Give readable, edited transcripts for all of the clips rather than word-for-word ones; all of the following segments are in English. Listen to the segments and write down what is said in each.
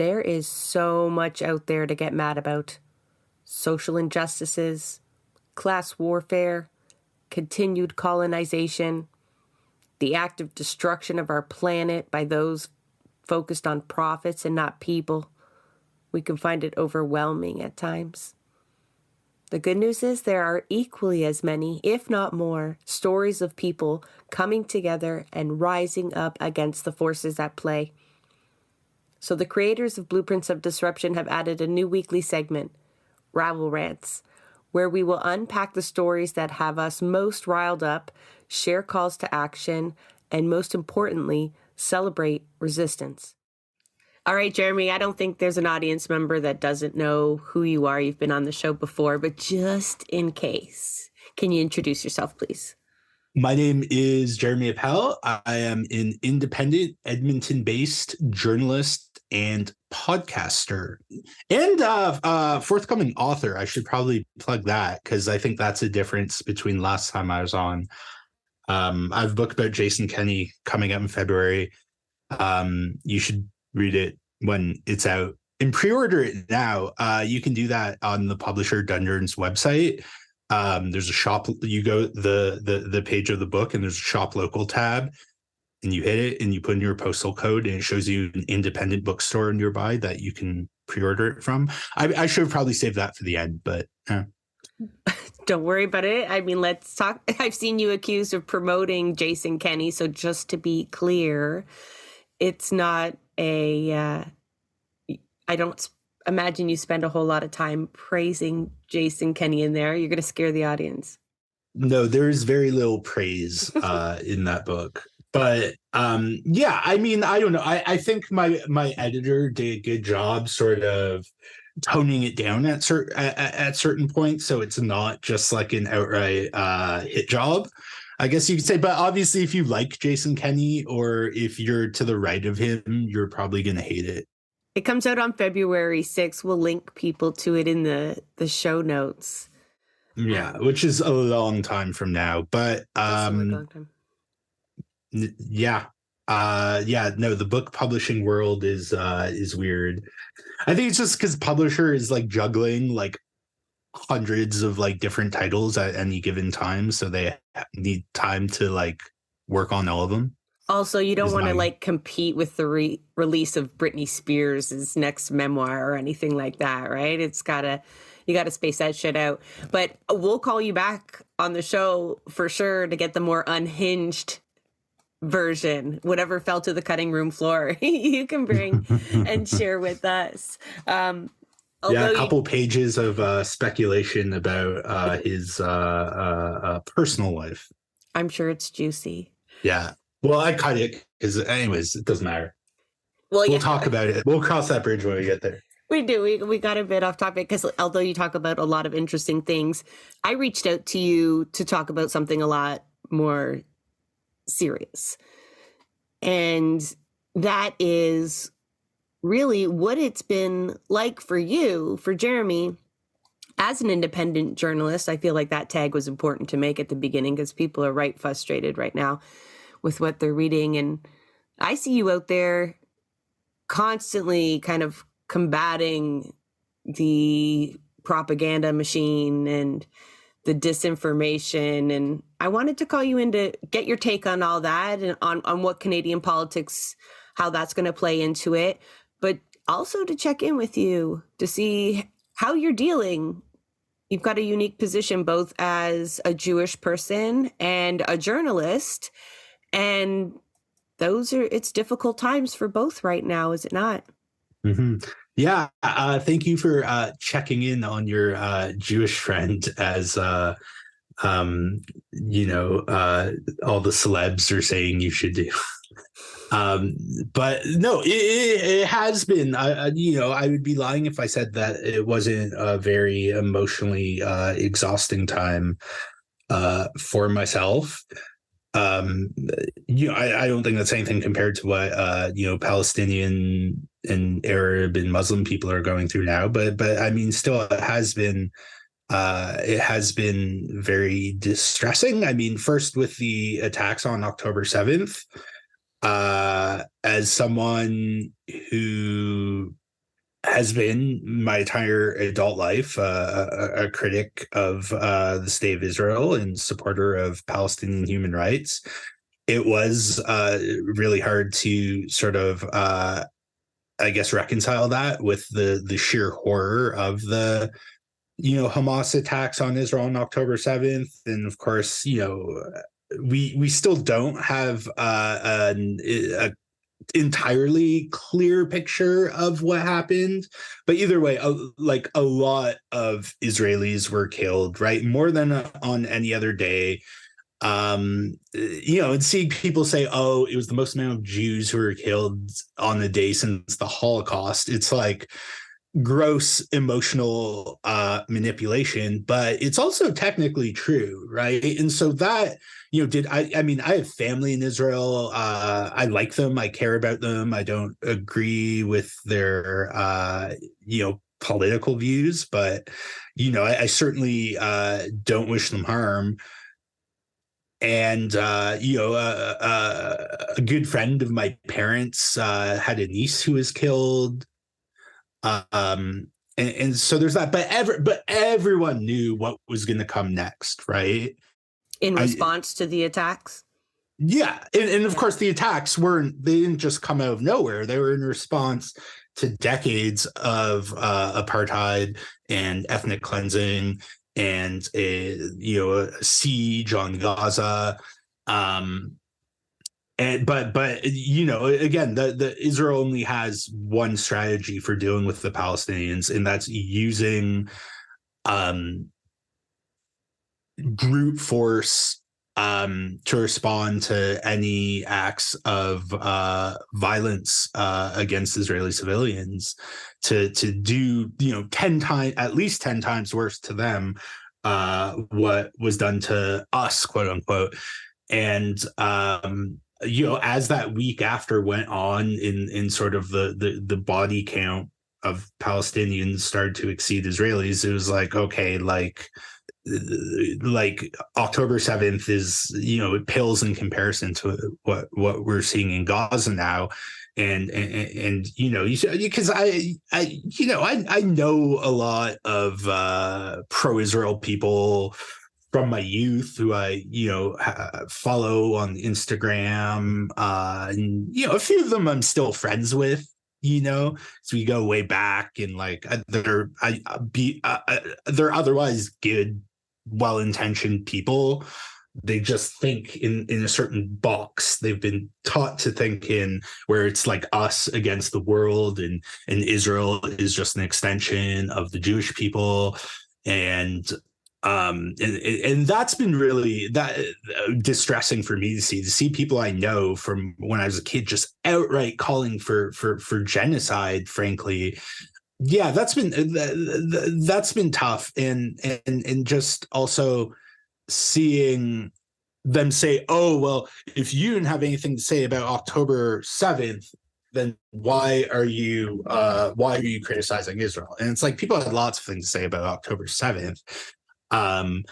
there is so much out there to get mad about. Social injustices, class warfare, continued colonization, the active destruction of our planet by those focused on profits and not people. We can find it overwhelming at times. The good news is there are equally as many, if not more, stories of people coming together and rising up against the forces at play. So the creators of Blueprints of Disruption have added a new weekly segment, Rabble Rants, where we will unpack the stories that have us most riled up, share calls to action, and most importantly, celebrate resistance. All right, Jeremy, I don't think there's an audience member that doesn't know who you are. You've been on the show before, but just in case, can you introduce yourself, please? My name is Jeremy Appel. I am an independent, Edmonton-based journalist and podcaster and forthcoming author. I should probably plug that because I think that's a difference between last time I was on. I have a book about Jason Kenney coming out in February. You should read it when it's out and pre-order it now. You can do that on the publisher Dundurn's website. There's a shop. You go the page of the book, and there's a shop local tab, and you hit it, and you put in your postal code, and it shows you an independent bookstore nearby that you can pre-order it from. I should have probably saved that for the end, but. Don't worry about it. I mean, let's talk. I've seen you accused of promoting Jason Kenney. So just to be clear, it's not I don't imagine you spend a whole lot of time praising Jason Kenney in there. You're going to scare the audience. No, there's very little praise in that book. But yeah, I mean, I don't know. I think my editor did a good job sort of toning it down at certain points, so it's not just like an outright hit job, I guess you could say. But obviously, if you like Jason Kenney or if you're to the right of him, you're probably going to hate it. It comes out on February 6th. We'll link people to it in the show notes. Yeah, which is a long time from now. But long time. Yeah. No, the book publishing world is weird. I think it's just because publisher is like juggling like hundreds of like different titles at any given time, so they need time to like work on all of them. Also, you don't want to like compete with the release of Britney Spears' next memoir or anything like that, right? You gotta space that shit out. But we'll call you back on the show for sure to get the more unhinged version, whatever fell to the cutting room floor. You can bring and share with us. A couple pages of speculation about his personal life. I'm sure it's juicy. Yeah. Well, I cut it because, anyways, it doesn't matter. Well, we'll talk about it. We'll cross that bridge when we get there. We do. We got a bit off topic because although you talk about a lot of interesting things, I reached out to you to talk about something a lot more serious. And that is really what it's been like for you, for Jeremy, as an independent journalist. I feel like that tag was important to make at the beginning because people are right frustrated right now with what they're reading. And I see you out there constantly kind of combating the propaganda machine and the disinformation. And I wanted to call you in to get your take on all that and on what Canadian politics, how that's going to play into it, but also to check in with you to see how you're dealing. You've got a unique position both as a Jewish person and a journalist. And it's difficult times for both right now, is it not? Mm-hmm. Yeah. Thank you for checking in on your Jewish friend, as all the celebs are saying you should do. But no, it has been, I would be lying if I said that it wasn't a very emotionally exhausting time for myself. I don't think that's anything compared to what Palestinian and Arab and Muslim people are going through now. But I mean, still, it has been very distressing. I mean, first with the attacks on October 7th, as someone who has been my entire adult life a critic of the state of Israel and supporter of Palestinian human rights. It was really hard to sort of, I guess, reconcile that with the sheer horror of the Hamas attacks on Israel on October 7th, and of course, we still don't have a entirely clear picture of what happened, but either way, like a lot of Israelis were killed, right? More than on any other day. And seeing people say, oh, it was the most amount of Jews who were killed on the day since the Holocaust. It's like gross emotional manipulation, but it's also technically true, right? And so that, I mean, I have family in Israel. I like them, I care about them. I don't agree with their political views, but I certainly don't wish them harm. And a good friend of my parents had a niece who was killed. And so there's that, but everyone knew what was going to come next, right? In response to the attacks. Yeah, and of course the attacks they didn't just come out of nowhere. They were in response to decades of apartheid and ethnic cleansing and a siege on Gaza. But again, the Israel only has one strategy for dealing with the Palestinians, and that's using brute force to respond to any acts of violence against Israeli civilians, to do 10 times, at least 10 times worse to them what was done to us, quote unquote. And as that week after went on, in sort of the body count of Palestinians started to exceed Israelis, it was like, okay, like October 7th is, it pales in comparison to what we're seeing in Gaza now. And because I know a lot of pro-Israel people from my youth who I follow on Instagram, and a few of them I'm still friends with, so we go way back, and like they're otherwise good, well-intentioned people. They just think in a certain box they've been taught to think in, where it's like us against the world, and Israel is just an extension of the Jewish people. And that's been really distressing for me to see people I know from when I was a kid just outright calling for genocide, frankly. Yeah, that's been tough. And just also seeing them say, oh, well, if you didn't have anything to say about October 7th, then why are you criticizing Israel? And it's like, people had lots of things to say about October 7th. And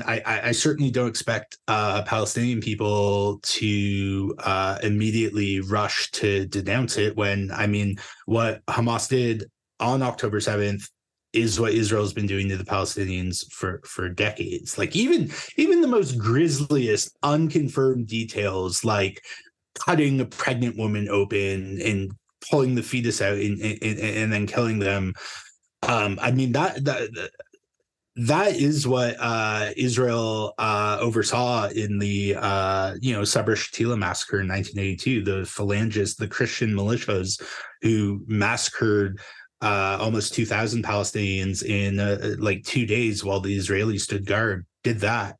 I certainly don't expect Palestinian people to immediately rush to denounce it, when, I mean, what Hamas did on October 7th is what Israel's been doing to the Palestinians for decades. Like even the most grisliest unconfirmed details, like cutting a pregnant woman open and pulling the fetus out and then killing them. I mean, that is what Israel oversaw in the Sabra Shatila massacre in 1982. The Phalangists, the Christian militias who massacred almost 2,000 Palestinians in like 2 days while the Israelis stood guard, did that,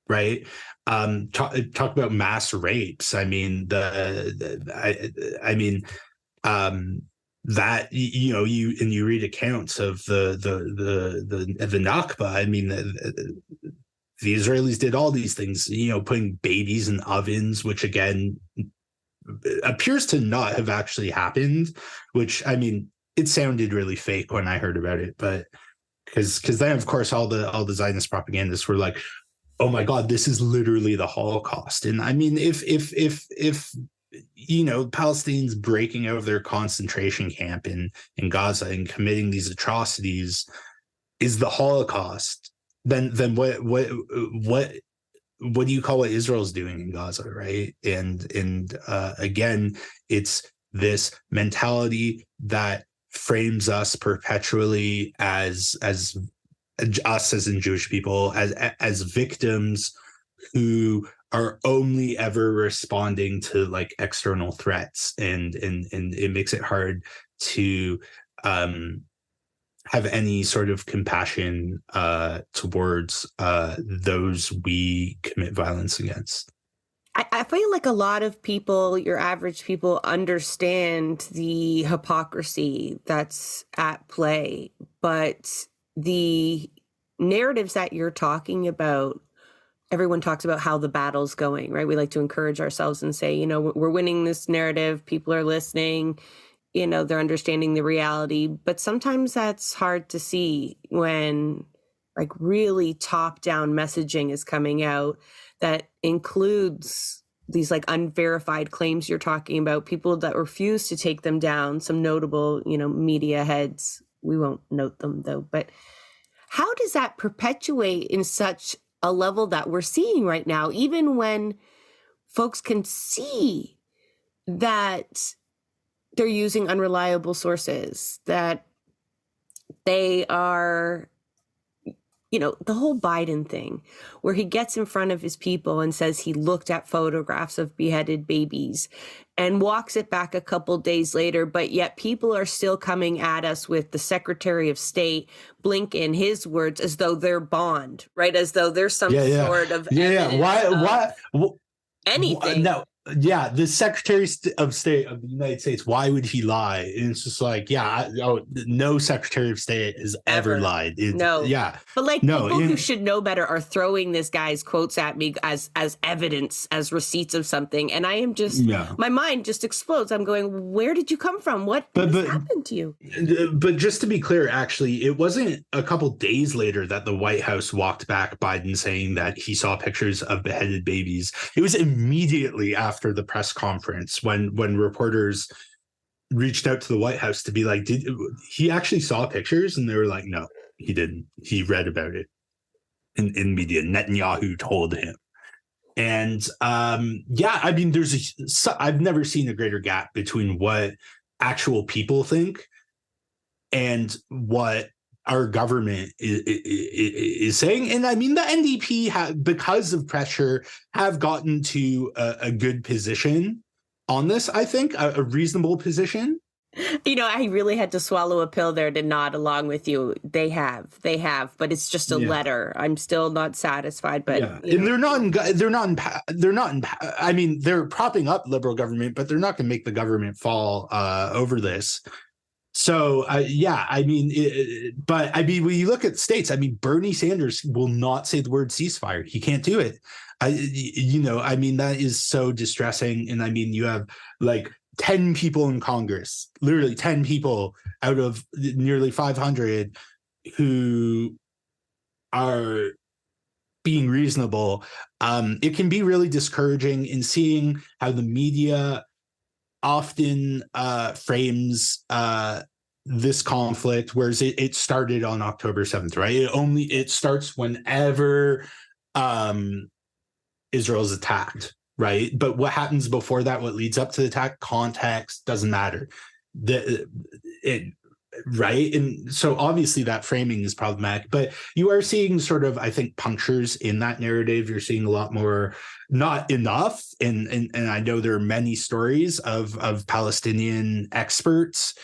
right? Talk about mass rapes. I mean, that you read accounts of the Nakba. I mean, the Israelis did all these things, putting babies in ovens, which again appears to not have actually happened. Which, I mean, it sounded really fake when I heard about it, but because then of course all the Zionist propagandists were like, oh my God, this is literally the Holocaust. And I mean, if Palestinians breaking out of their concentration camp in Gaza and committing these atrocities is the Holocaust, then what do you call what Israel's doing in Gaza, right? And again, it's this mentality that frames us perpetually as us as in Jewish people as victims who are only ever responding to like external threats, and it makes it hard to have any sort of compassion towards those we commit violence against. I feel like a lot of people, your average people, understand the hypocrisy that's at play, but the narratives that you're talking about, everyone talks about how the battle's going, right? We like to encourage ourselves and say, we're winning this narrative, people are listening, they're understanding the reality. But sometimes that's hard to see when like really top-down messaging is coming out that includes these like unverified claims you're talking about, people that refuse to take them down, some notable, media heads. We won't note them though. But how does that perpetuate in such a level that we're seeing right now, even when folks can see that they're using unreliable sources, that they are, the whole Biden thing, where he gets in front of his people and says he looked at photographs of beheaded babies and walks it back a couple days later, but yet people are still coming at us with the Secretary of State, Blinken, his words, as though they're Bond, right? As though there's some sort of Why anything. No. Yeah, the Secretary of State of the United States, why would he lie? And it's just like, no Secretary of State has ever lied. No. Yeah. But like people who should know better are throwing this guy's quotes at me as evidence, as receipts of something. And I am just, my mind just explodes. I'm going, where did you come from? What happened to you? But just to be clear, actually, it wasn't a couple days later that the White House walked back Biden saying that he saw pictures of beheaded babies. It was immediately after the press conference when reporters reached out to the White House to be like, did he actually saw pictures? And they were like, no, he didn't. He read about it in media. Netanyahu told him. And I've never seen a greater gap between what actual people think and what our government is saying. And I mean, the NDP, because of pressure, have gotten to a good position on this, I think, a reasonable position. I really had to swallow a pill there to nod along with you. They have, but it's just a letter. I'm still not satisfied, but and I mean, they're propping up liberal government, but they're not going to make the government fall over this. So, I mean, but I mean, when you look at states, I mean, Bernie Sanders will not say the word ceasefire. He can't do it. I mean, that is so distressing. And I mean, you have like 10 people in Congress, literally 10 people out of nearly 500 who are being reasonable. It can be really discouraging in seeing how the media often frames this conflict, whereas it started on October 7th, right? It starts whenever Israel is attacked, right? But what happens before that, what leads up to the attack, context doesn't matter. Right? And so obviously that framing is problematic, but you are seeing sort of, I think, punctures in that narrative. You're seeing a lot more, not enough. And I know there are many stories of Palestinian experts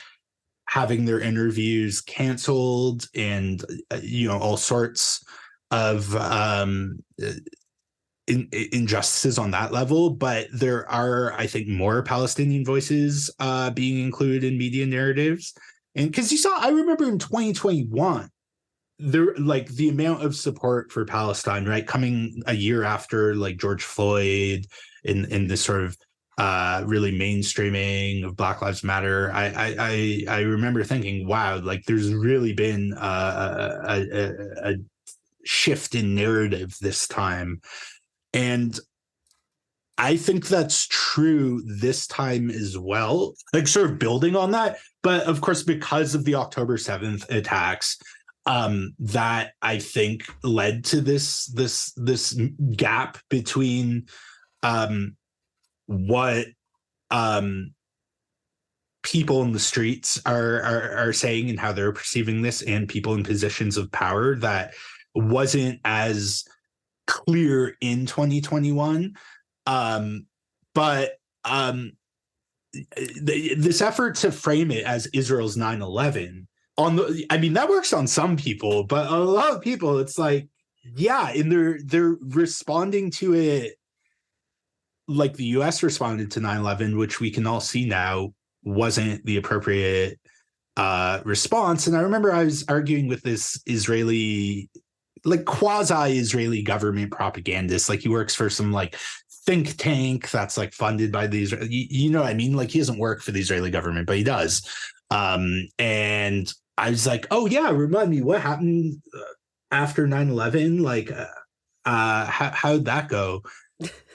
having their interviews canceled and, all sorts of injustices on that level. But there are, I think, more Palestinian voices being included in media narratives. And because I remember in 2021, there like the amount of support for Palestine, right, coming a year after like George Floyd in this sort of really mainstreaming of Black Lives Matter. I remember thinking, wow, like there's really been a shift in narrative this time. And I think that's true this time as well, like sort of building on that. But of course, because of the October 7th attacks, that I think led to this gap between what people in the streets are saying and how they're perceiving this, and people in positions of power that wasn't as clear in 2021. But this effort to frame it as Israel's 9/11 I mean, that works on some people, but a lot of people, it's like, yeah, and they're responding to it like the US responded to 9/11, which we can all see now wasn't the appropriate response. And I remember I was arguing with this Israeli, like quasi-Israeli government propagandist. Like he works for some like think tank that's like funded by the you know what I mean? Like he doesn't work for the Israeli government, but he does. And I was like, oh yeah, remind me what happened after 9/11? Like how'd that go?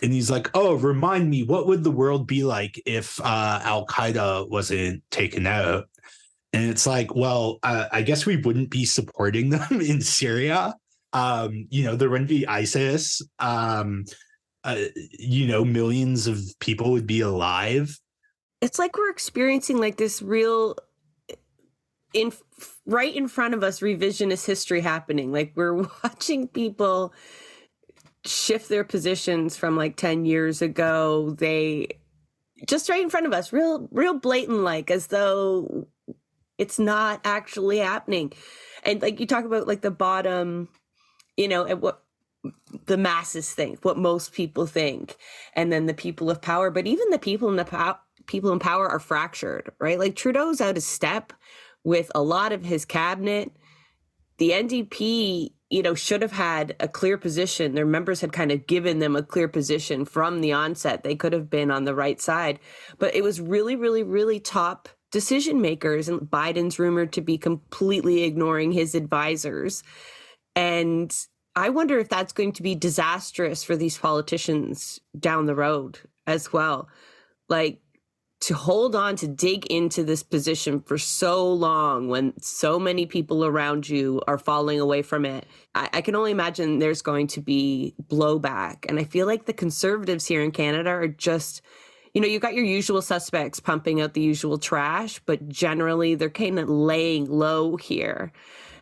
And he's like, oh, remind me, what would the world be like if Al-Qaeda wasn't taken out? And it's like, well, I guess we wouldn't be supporting them in Syria. There wouldn't be ISIS. Millions of people would be alive. It's like we're experiencing like this real right in front of us revisionist history happening. Like we're watching people shift their positions from like 10 years ago. They just right in front of us, real blatant, like as though it's not actually happening. And like you talk about like the bottom, and what the masses think, what most people think, and then the people of power. But even the people in power are fractured, right? Like Trudeau's out of step with a lot of his cabinet. The NDP, should have had a clear position. Their members had kind of given them a clear position from the onset. They could have been on the right side, but it was really, really, really top decision makers. And Biden's rumored to be completely ignoring his advisors. And I wonder if that's going to be disastrous for these politicians down the road as well. Like, to hold on, to dig into this position for so long when so many people around you are falling away from it, I can only imagine there's going to be blowback. And I feel like the Conservatives here in Canada are just, you've got your usual suspects pumping out the usual trash, but generally they're kind of laying low here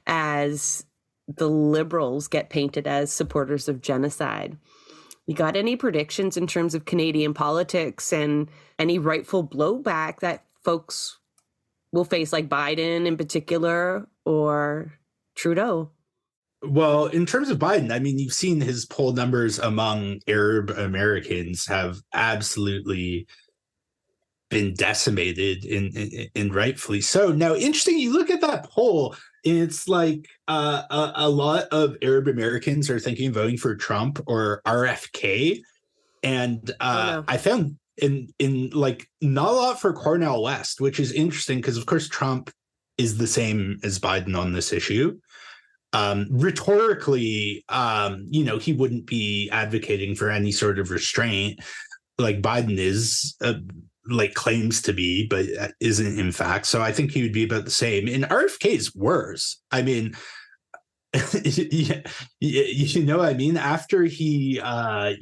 as the Liberals get painted as supporters of genocide. You got any predictions in terms of Canadian politics and any rightful blowback that folks will face, like Biden in particular or Trudeau? Well, in terms of Biden, I mean, you've seen his poll numbers among Arab Americans have absolutely been decimated, and rightfully so. Now, interesting, you look at that poll, and it's like a lot of Arab Americans are thinking of voting for Trump or RFK. And I found in like not a lot for Cornel West, which is interesting because, of course, Trump is the same as Biden on this issue. Rhetorically, he wouldn't be advocating for any sort of restraint like Biden is, like claims to be, but isn't in fact. So I think he would be about the same. And RFK is worse. I mean, I mean, after he, on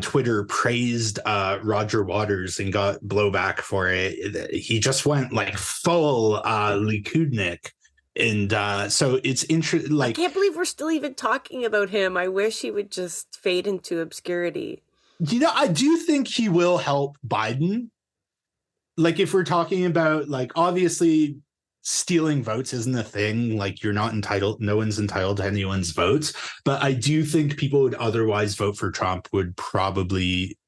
Twitter praised Roger Waters and got blowback for it, he just went like full Likudnik. And so it's interesting. Like, I can't believe we're still even talking about him. I wish he would just fade into obscurity. I do think he will help Biden. Like, if we're talking about, like, obviously stealing votes isn't a thing. Like, you're not entitled, no one's entitled to anyone's votes. But I do think people would otherwise vote for Trump would probably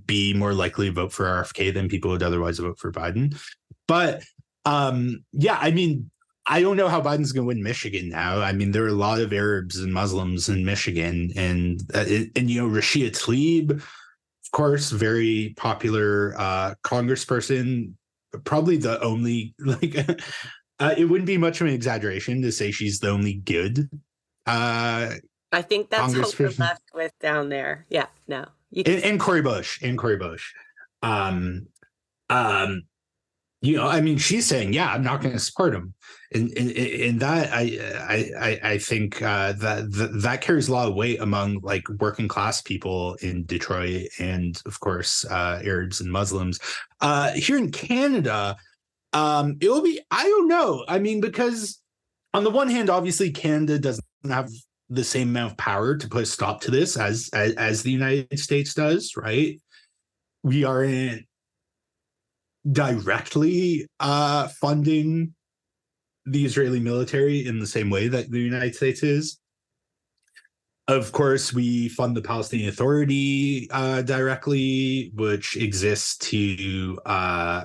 be more likely to vote for RFK than people would otherwise vote for Biden. But yeah, I mean, I don't know how Biden's going to win Michigan now. I mean, there are a lot of Arabs and Muslims in Michigan, and Rashida Tlaib, of course, very popular congressperson, probably the only, like, it wouldn't be much of an exaggeration to say she's the only good I think that's what we're Congressperson left with down there. Yeah, no. and Cory Bush um um I mean, she's saying, yeah, I'm not going to support him. And that I think that carries a lot of weight among like working class people in Detroit and of course Arabs and Muslims. Here in Canada, it will be, I don't know. I mean, because on the one hand, obviously Canada doesn't have the same amount of power to put a stop to this as the United States does, right? We are in directly funding the Israeli military in the same way that the United States is. Of course, we fund the Palestinian Authority directly, which exists to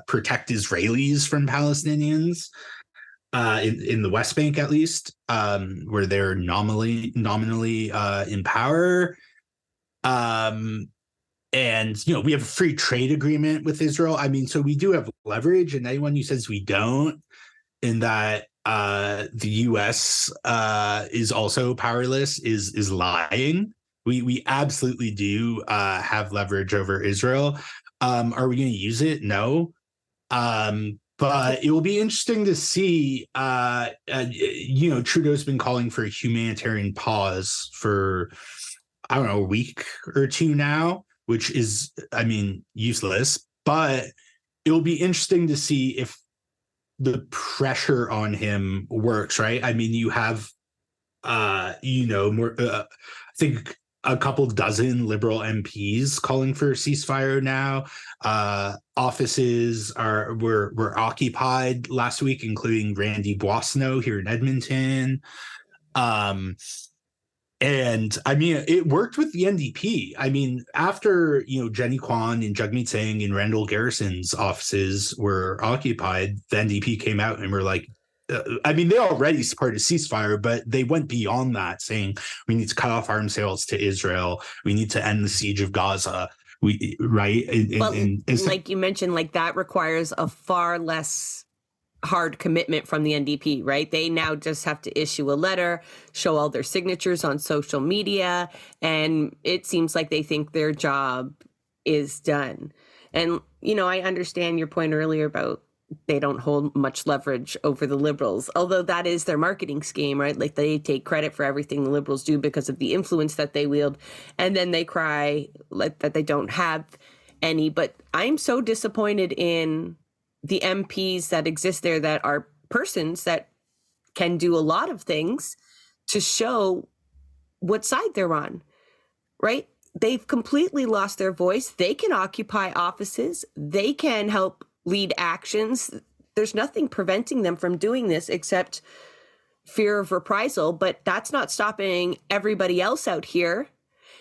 protect Israelis from Palestinians in the West Bank, at least, where they're nominally in power. And, we have a free trade agreement with Israel. I mean, so we do have leverage, and anyone who says we don't, in that the U.S. Is also powerless is lying. We absolutely do have leverage over Israel. Are we going to use it? No. But it will be interesting to see. Trudeau's been calling for a humanitarian pause for, I don't know, a week or two now, which is, I mean, useless. But it will be interesting to see if the pressure on him works, right? I mean, you have, more, I think a couple dozen Liberal MPs calling for a ceasefire now. Offices were occupied last week, including Randy Boissonneau here in Edmonton. And I mean, it worked with the NDP. I mean, after, Jenny Kwan and Jagmeet Singh and Randall Garrison's offices were occupied, the NDP came out and were like, I mean, they already supported ceasefire, but they went beyond that, saying we need to cut off arms sales to Israel. We need to end the siege of Gaza. Right. Like you mentioned, like that requires a far less hard commitment from the NDP, right? They now just have to issue a letter, show all their signatures on social media, and it seems like they think their job is done. And, I understand your point earlier about they don't hold much leverage over the Liberals, although that is their marketing scheme, right? Like they take credit for everything the Liberals do because of the influence that they wield, and then they cry like that they don't have any. But I'm so disappointed in the MPs that exist there that are persons that can do a lot of things to show what side they're on, right? They've completely lost their voice. They can occupy offices. They can help lead actions. There's nothing preventing them from doing this except fear of reprisal, but that's not stopping everybody else out here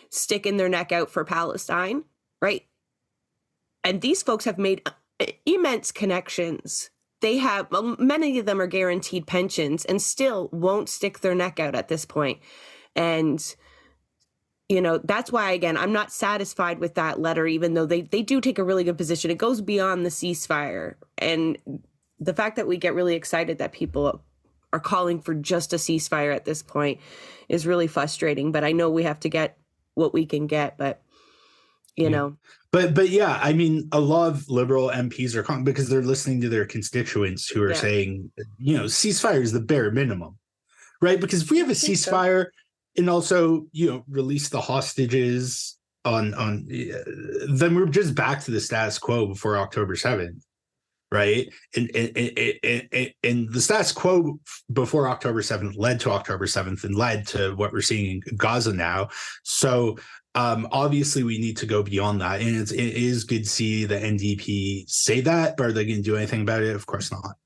sticking their neck out for Palestine, right? And these folks have made immense connections. They have, many of them are guaranteed pensions and still won't stick their neck out at this point. And, that's why, again, I'm not satisfied with that letter, even though they do take a really good position. It goes beyond the ceasefire. And the fact that we get really excited that people are calling for just a ceasefire at this point is really frustrating. But I know we have to get what we can get, but, know. But yeah, I mean, a lot of Liberal MPs are calling because they're listening to their constituents who are saying, ceasefire is the bare minimum, right? Because if we have a ceasefire and also, release the hostages on then we're just back to the status quo before October 7th, right? And the status quo before October 7th led to October 7th and led to what we're seeing in Gaza now. So obviously we need to go beyond that, and it is good to see the NDP say that, but are they going to do anything about it? Of course not.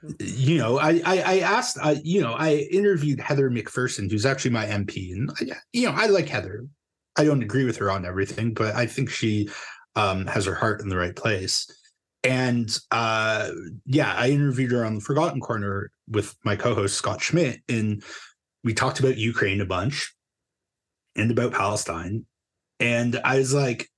I asked, I interviewed Heather McPherson, who's actually my MP, and I like Heather. I don't agree with her on everything, but I think she has her heart in the right place. And I interviewed her on the Forgotten Corner with my co-host Scott Schmidt, and we talked about Ukraine a bunch and about Palestine. And I was like,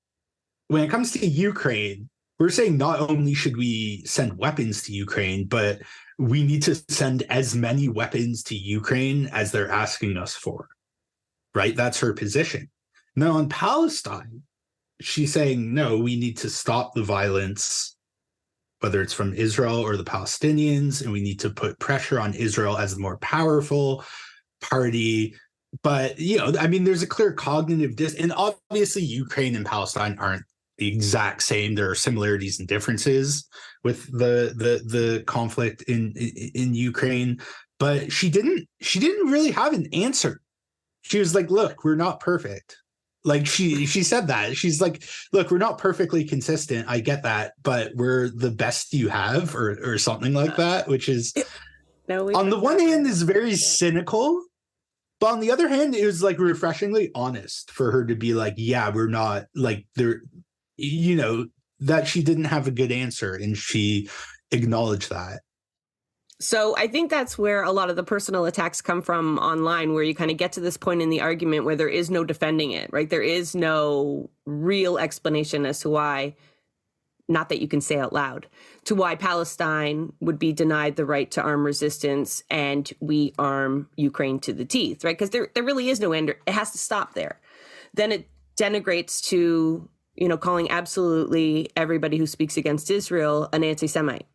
when it comes to Ukraine, we're saying not only should we send weapons to Ukraine, but we need to send as many weapons to Ukraine as they're asking us for. right? That's her position. Now on Palestine, she's saying, no, we need to stop the violence, whether it's from Israel or the Palestinians, and we need to put pressure on Israel as the more powerful party. But, I mean, there's a clear cognitive and obviously Ukraine and Palestine aren't the exact same. There are similarities and differences with the conflict in Ukraine, but she didn't really have an answer. She was like, look, we're not perfect. Like she said that. She's like, look, we're not perfectly consistent. I get that, but we're the best you have, or something like that, which is on the one hand is very cynical, but on the other hand, it was like refreshingly honest for her to be like, yeah, we're not like there, that she didn't have a good answer, and she acknowledged that. So I think that's where a lot of the personal attacks come from online, where you kind of get to this point in the argument where there is no defending it, right? There is no real explanation as to why, not that you can say out loud, to why Palestine would be denied the right to arm resistance and we arm Ukraine to the teeth, right? Because there really is no end. It has to stop there. Then it denigrates to, calling absolutely everybody who speaks against Israel an anti-Semite.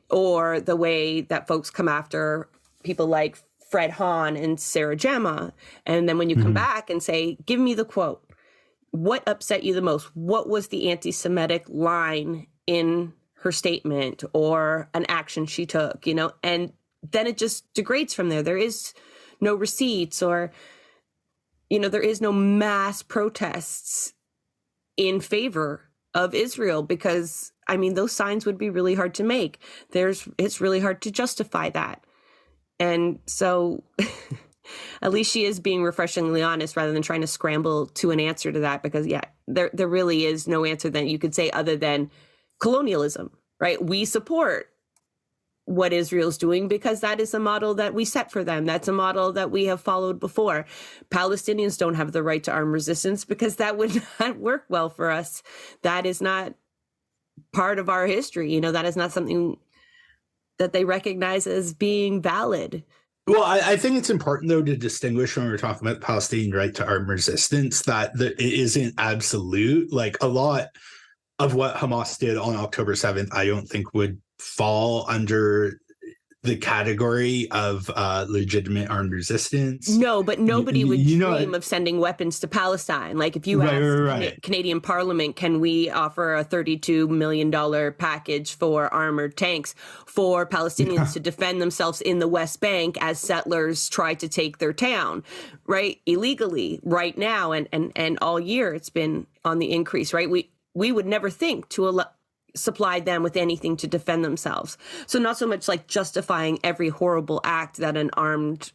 Or the way that folks come after people like Fred Hahn and Sarah Gemma. And then when you come back and say, give me the quote, what upset you the most? What was the anti-Semitic line in her statement or an action she took, And then it just degrades from there. There is no receipts or, there is no mass protests in favor of Israel because, those signs would be really hard to make. It's really hard to justify that. And so at least she is being refreshingly honest rather than trying to scramble to an answer to that, because there really is no answer that you could say other than colonialism, right? We support what Israel's doing because that is a model that we set for them. That's a model that we have followed before. Palestinians don't have the right to arm resistance because that would not work well for us. That is not part of our history. That is not something that they recognize as being valid. Well, I think it's important, though, to distinguish when we're talking about the Palestinian right to arm resistance, that it isn't absolute. Like a lot of what Hamas did on October 7th, I don't think would fall under the category of legitimate armed resistance. No, but nobody would dream of sending weapons to Palestine. Like if you ask Canadian Parliament, can we offer a $32 million package for armored tanks for Palestinians to defend themselves in the West Bank as settlers try to take their town, right? Illegally right now. And all year it's been on the increase, right? We would never think to supply them with anything to defend themselves. So not so much like justifying every horrible act that an armed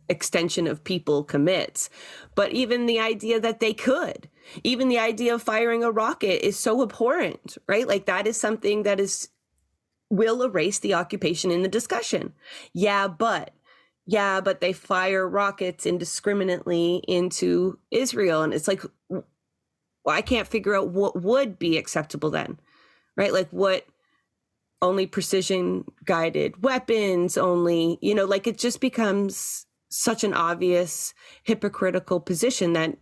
extension of people commits, but even the idea that they could, even the idea of firing a rocket is so abhorrent, right? Like that is something that will erase the occupation in the discussion. Yeah, but they fire rockets indiscriminately into Israel. And it's like, well, I can't figure out what would be acceptable then. Right? Like what only precision guided weapons, only, like it just becomes such an obvious hypocritical position that,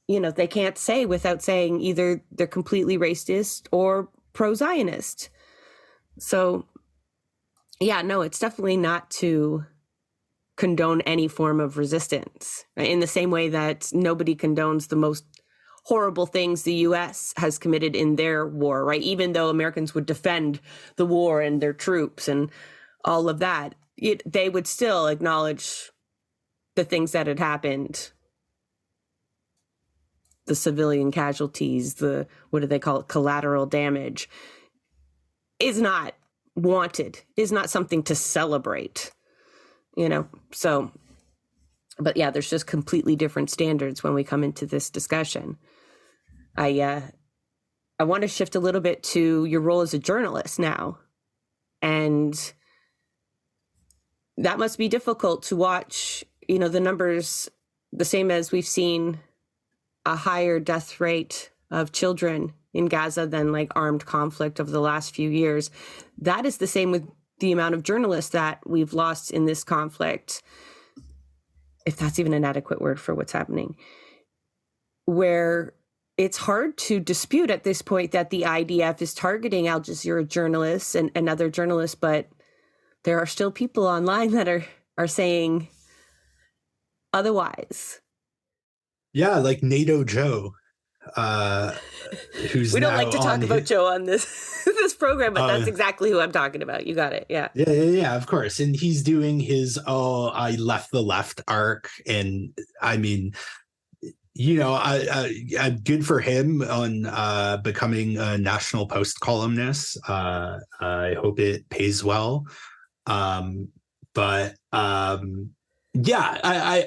they can't say without saying either they're completely racist or pro-Zionist. So, yeah, no, it's definitely not to condone any form of resistance, right? In the same way that nobody condones the most horrible things the U.S. has committed in their war, right? Even though Americans would defend the war and their troops and all of that, they would still acknowledge the things that had happened, the civilian casualties, the, what do they call it, collateral damage, is not wanted, is not something to celebrate, So, but yeah, there's just completely different standards when we come into this discussion. I want to shift a little bit to your role as a journalist now. And that must be difficult to watch, the numbers, the same as we've seen a higher death rate of children in Gaza than like armed conflict over the last few years. That is the same with the amount of journalists that we've lost in this conflict. if that's even an adequate word for what's happening, where it's hard to dispute at this point that the IDF is targeting Al Jazeera journalists and other journalists, but there are still people online that are saying otherwise. Yeah, like NATO Joe, who's we don't now like to talk about Joe on this this program, but that's exactly who I'm talking about. You got it. Yeah, of course. And he's doing his I left the left arc, and I mean, I good for him on becoming a National Post columnist. I hope it pays well. But yeah,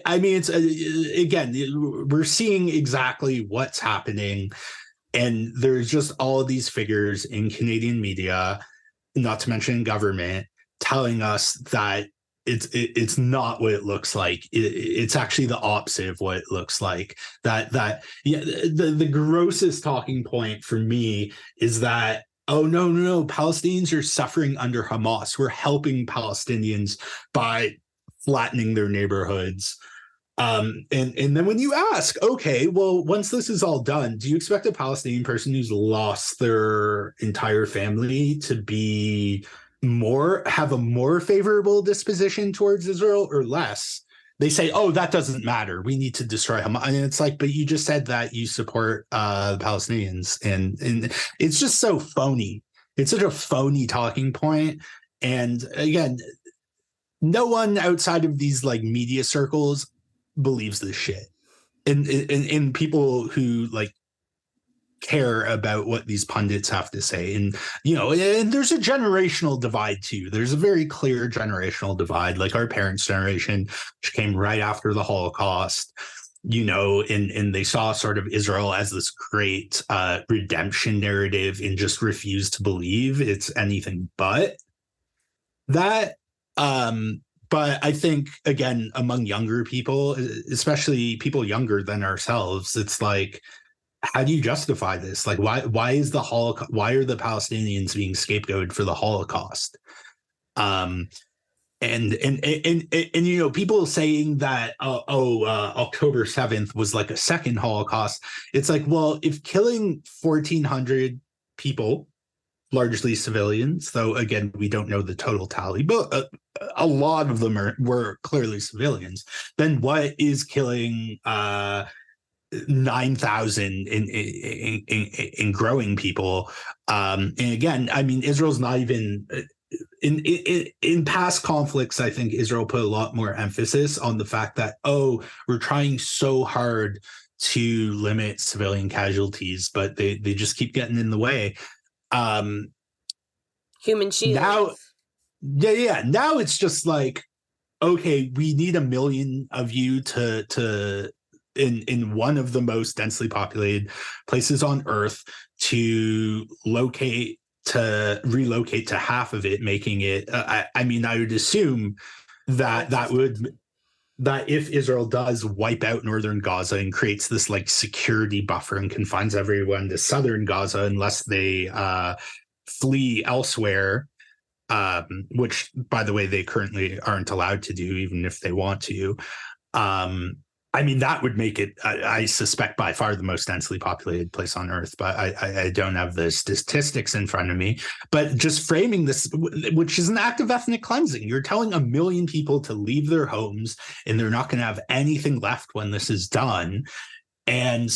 I mean, it's again, we're seeing exactly what's happening, and there's just all of these figures in Canadian media, not to mention government, telling us that it's not what it looks like. It's actually the opposite of what it looks like. The grossest talking point for me is that, oh no, Palestinians are suffering under Hamas. We're helping Palestinians by flattening their neighborhoods. And then when you ask, okay, well, once this is all done, do you expect a Palestinian person who's lost their entire family to have a more favorable disposition towards Israel or less? They say, oh, that doesn't matter. We need to destroy Hamas. And it's like, but you just said that you support the Palestinians. And it's just so phony. It's such a phony talking point. And again, no one outside of these like media circles believes this shit. And people who like care about what these pundits have to say. And there's a generational divide too. There's a very clear generational divide, like our parents' generation, which came right after the Holocaust, and they saw sort of Israel as this great redemption narrative and just refused to believe it's anything but that. But I think, again, among younger people, especially people younger than ourselves, it's like, how do you justify this? Like, why is the Holocaust? Why are the Palestinians being scapegoated for the Holocaust? And people saying that October 7th was like a second Holocaust. It's like, well, if killing 1,400 people, largely civilians, though again we don't know the total tally, but a lot of them were clearly civilians, then what is killing 9,000 in growing people? And again, I mean, Israel's not even in past conflicts. I think Israel put a lot more emphasis on the fact that, we're trying so hard to limit civilian casualties, but they just keep getting in the way. Human shields. Now it's just like, okay, we need 1 million of you to in one of the most densely populated places on Earth to relocate to half of it, making it. I mean, I would assume that if Israel does wipe out northern Gaza and creates this like security buffer and confines everyone to southern Gaza unless they flee elsewhere, which, by the way, they currently aren't allowed to do, even if they want to. I mean, that would make it, I suspect, by far the most densely populated place on Earth, but I don't have the statistics in front of me. But just framing this, which is an act of ethnic cleansing, you're telling 1 million people to leave their homes and they're not going to have anything left when this is done, and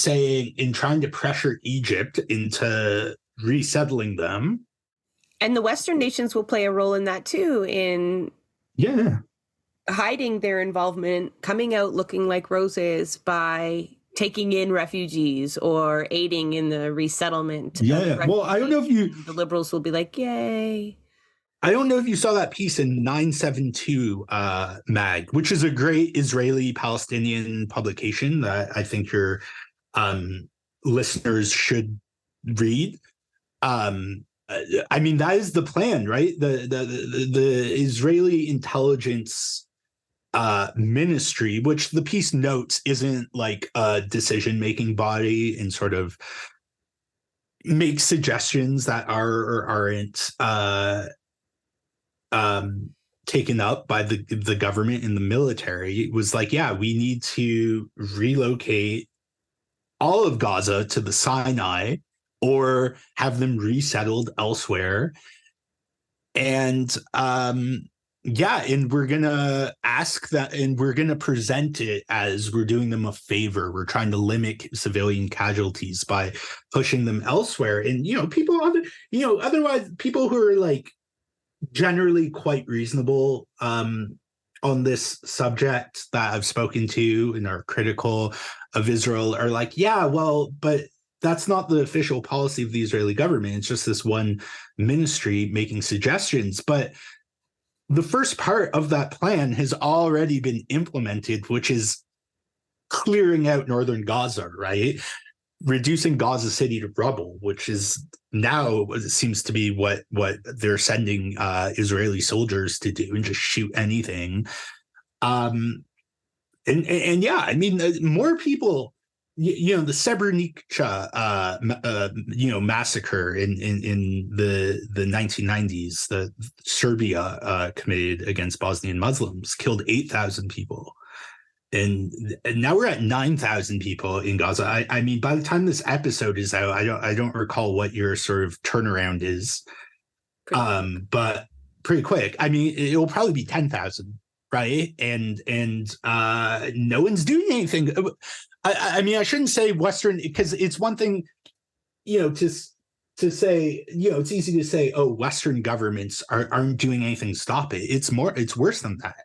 trying to pressure Egypt into resettling them. And the Western nations will play a role in that too, in hiding their involvement, coming out looking like roses by taking in refugees or aiding in the resettlement. Well, I don't know if the liberals will be like, yay. I don't know if you saw that piece in 972 Mag, which is a great Israeli-Palestinian publication that I think your listeners should read. I mean, that is the plan, right? The Israeli intelligence ministry, which the piece notes isn't like a decision-making body and sort of makes suggestions that are or aren't taken up by the government and the military. It was like, yeah, we need to relocate all of Gaza to the Sinai or have them resettled elsewhere. And yeah, and we're gonna ask that, and we're gonna present it as we're doing them a favor. We're trying to limit civilian casualties by pushing them elsewhere. And otherwise, people who are like generally quite reasonable on this subject that I've spoken to and are critical of Israel are like, yeah, well, but that's not the official policy of the Israeli government. It's just this one ministry making suggestions. But the first part of that plan has already been implemented, which is clearing out northern Gaza, right? Reducing Gaza City to rubble, which is now it seems to be what they're sending Israeli soldiers to do, and just shoot anything. And yeah, I mean, more people. The Srebrenica, massacre in the 1990s that Serbia committed against Bosnian Muslims killed 8,000 people. And now we're at 9,000 people in Gaza. I mean, by the time this episode is out, I don't recall what your sort of turnaround is, but pretty quick. I mean, it will probably be 10,000, right? And no one's doing anything. I mean, I shouldn't say Western, because it's one thing, to say, it's easy to say, oh, Western governments aren't doing anything to stop it. It's worse than that.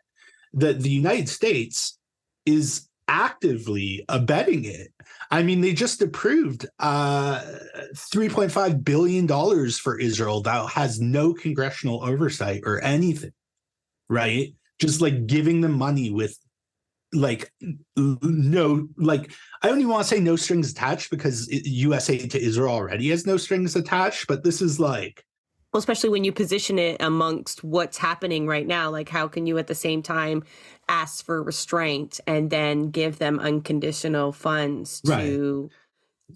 The United States is actively abetting it. I mean, they just approved $3.5 billion for Israel that has no congressional oversight or anything, right? Just like giving them money with I don't even want to say no strings attached, because US aid to Israel already has no strings attached, but this is like, well, especially when you position it amongst what's happening right now, like how can you at the same time ask for restraint and then give them unconditional funds to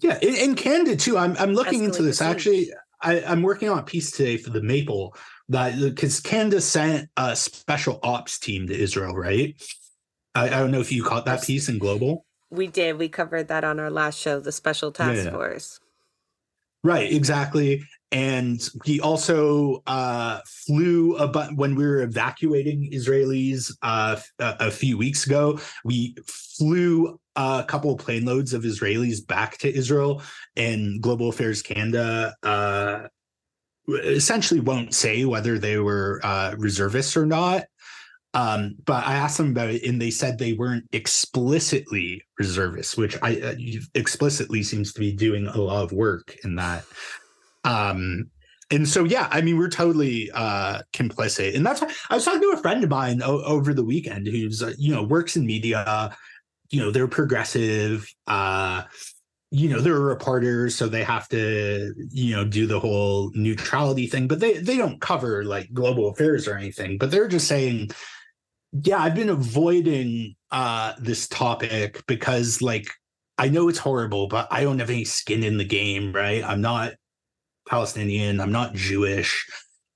right. Yeah, and Canada too. I'm looking into this actually. I'm working on a piece today for the Maple, that because Canada sent a special ops team to Israel, right? I don't know if you caught that piece in Global. We did. We covered that on our last show, the Special Task Force. Right, exactly. And he also flew when we were evacuating Israelis a few weeks ago. We flew a couple of plane loads of Israelis back to Israel, and Global Affairs Canada essentially won't say whether they were reservists or not. But I asked them about it, and they said they weren't explicitly reservists, which explicitly seems to be doing a lot of work in that. And so, yeah, I mean, we're totally complicit. And that's why I was talking to a friend of mine over the weekend who's, works in media. They're progressive. They're reporters, so they have to, do the whole neutrality thing. But they don't cover like global affairs or anything. But they're just saying, yeah, I've been avoiding this topic because, like, I know it's horrible, but I don't have any skin in the game, right? I'm not Palestinian. I'm not Jewish.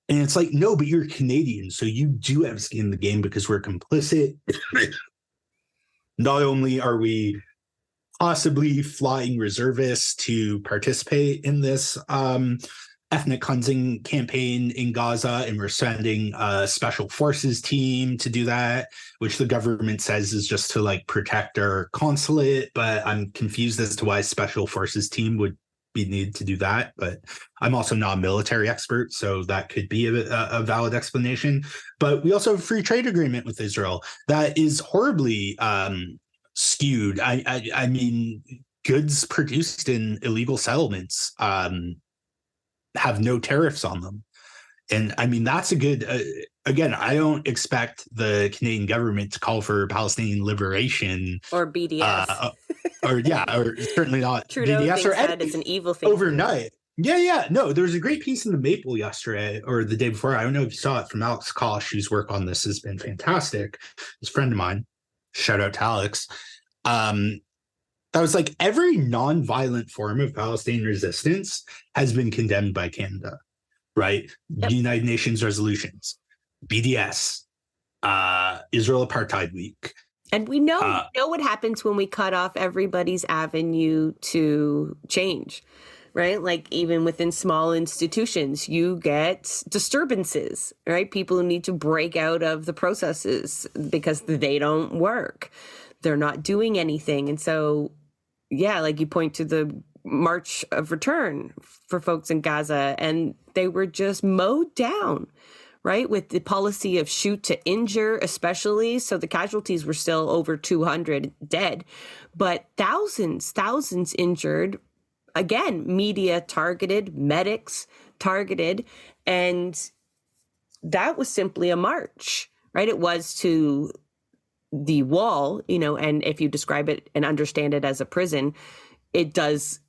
And it's like, no, but you're Canadian, so you do have skin in the game because we're complicit. Not only are we possibly flying reservists to participate in this ethnic cleansing campaign in Gaza, and we're sending a special forces team to do that, which the government says is just to like protect our consulate. But I'm confused as to why a special forces team would be needed to do that. But I'm also not a military expert, so that could be a valid explanation. But we also have a free trade agreement with Israel that is horribly skewed. I mean, goods produced in illegal settlements have no tariffs on them. And I mean, that's a good, again, I don't expect the Canadian government to call for Palestinian liberation. Or BDS. Or certainly not Trudeau BDS thinks or that it's an evil thing. Overnight. Yeah. No, there was a great piece in the Maple yesterday or the day before. I don't know if you saw it, from Alex Kosh, whose work on this has been fantastic. He's a friend of mine. Shout out to Alex. That was like, every non-violent form of Palestinian resistance has been condemned by Canada, right? Yep. United Nations resolutions, BDS, Israel Apartheid Week. And we know what happens when we cut off everybody's avenue to change, right? Like even within small institutions, you get disturbances, right? People who need to break out of the processes because they don't work. They're not doing anything. And so, yeah, like you point to the March of Return for folks in Gaza, and they were just mowed down, right? With the policy of shoot to injure, especially. So the casualties were still over 200 dead, but thousands injured. Again, media targeted, medics targeted, and that was simply a march, right? It was to the wall, and if you describe it and understand it as a prison, it's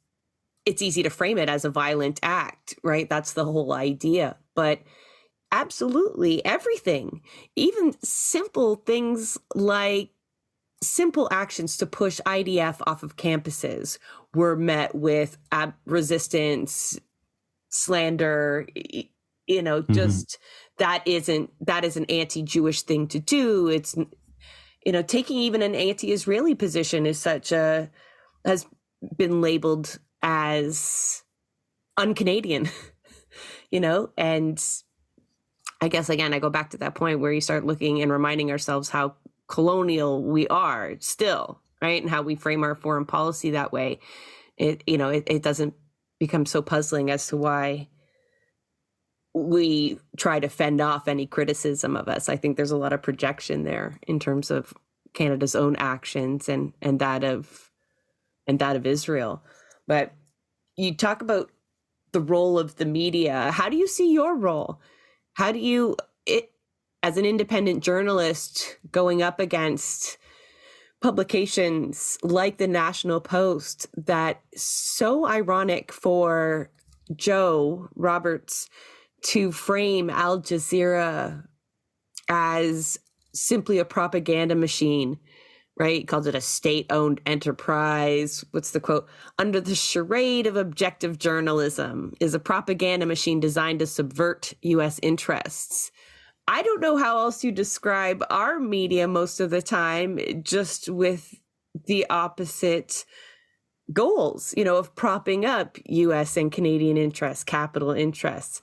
easy to frame it as a violent act, right? That's the whole idea. But absolutely everything, even simple things like simple actions to push IDF off of campuses were met with resistance, slander, just that is an anti-Jewish thing to do. It's, taking even an anti-Israeli position has been labeled as un-Canadian, and I guess, again, I go back to that point where you start looking and reminding ourselves how colonial we are still, right? And how we frame our foreign policy that way. It doesn't become so puzzling as to why we try to fend off any criticism of us. I think there's a lot of projection there in terms of Canada's own actions and that of Israel. But you talk about the role of the media. How do you see your role? How do you, as an independent journalist, going up against publications like the National Post, that so ironic for Joe Roberts to frame Al Jazeera as simply a propaganda machine, right? He calls it a state-owned enterprise. What's the quote? Under the charade of objective journalism is a propaganda machine designed to subvert U.S. interests. I don't know how else you describe our media most of the time, just with the opposite goals, of propping up U.S. and Canadian interests, capital interests.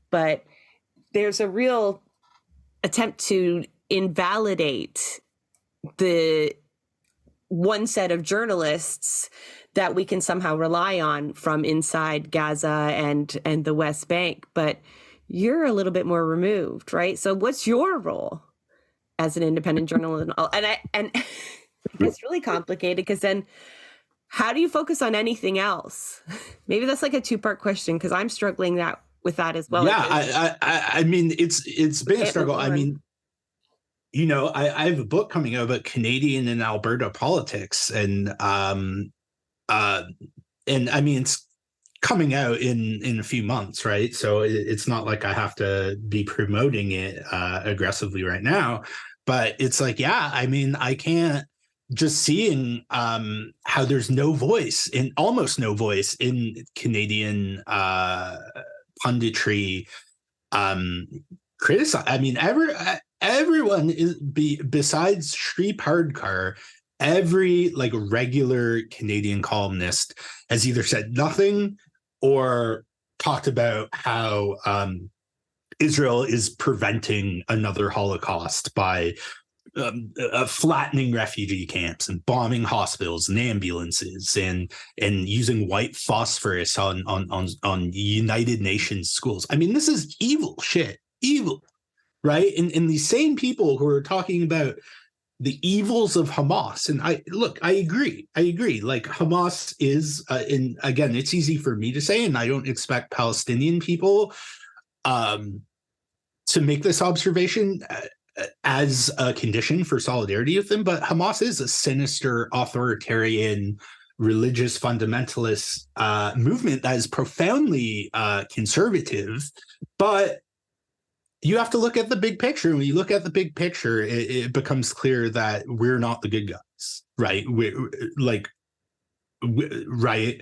But there's a real attempt to invalidate the one set of journalists that we can somehow rely on from inside Gaza and the West Bank. But you're a little bit more removed, right? So what's your role as an independent journalist? And it's really complicated because then how do you focus on anything else? Maybe that's like a two-part question because I'm struggling with that as well. Yeah, I mean, it's been a struggle. I mean, I have a book coming out about Canadian and Alberta politics, and I mean, it's coming out in a few months, right? So it's not like I have to be promoting it aggressively right now, but it's like, yeah, I mean, I can't just seeing how there's almost no voice in Canadian punditry criticize. I mean, everyone is besides Sri Pardkar, every like regular Canadian columnist has either said nothing or talked about how Israel is preventing another Holocaust by flattening refugee camps and bombing hospitals and ambulances and using white phosphorus on United Nations schools. I mean, this is evil shit. Evil, right? And these same people who are talking about the evils of Hamas, and I agree. Like Hamas is, and again, it's easy for me to say, and I don't expect Palestinian people to make this observation as a condition for solidarity with them, but Hamas is a sinister, authoritarian, religious fundamentalist movement that is profoundly conservative, but you have to look at the big picture. When you look at the big picture, it becomes clear that we're not the good guys, right? Right.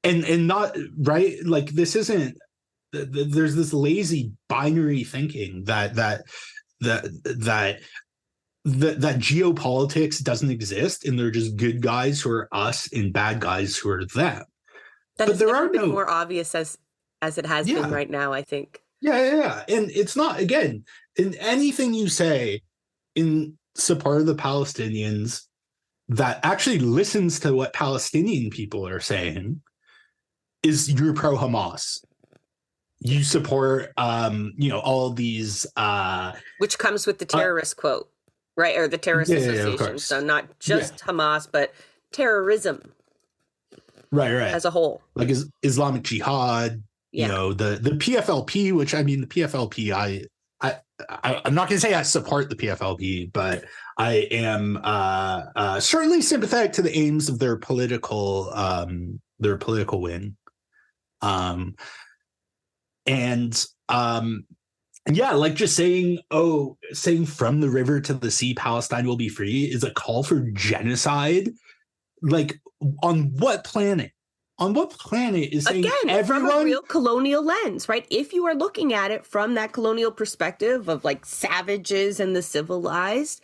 And not right. Like this isn't, there's this lazy binary thinking that that geopolitics doesn't exist, and they're just good guys who are us and bad guys who are them. That But has there never are been no, more obvious as it has been yeah, right now, I think. yeah. And it's not, again, in anything you say in support of the Palestinians that actually listens to what Palestinian people are saying is you're pro Hamas. You support, all these. Which comes with the terrorist quote, right? Or the terrorist Yeah, of association. So course. not Yeah, just Hamas, but terrorism right. as a whole. Like Islamic Jihad, Yeah. the PFLP, which I mean, the PFLP, I'm not going to say I support the PFLP, but I am certainly sympathetic to the aims of their political wing. And yeah, like just saying from the river to the sea, Palestine will be free is a call for genocide. Like, on what planet? On what planet is saying Again, from a real colonial lens, right? If you are looking at it from that colonial perspective of like savages and the civilized,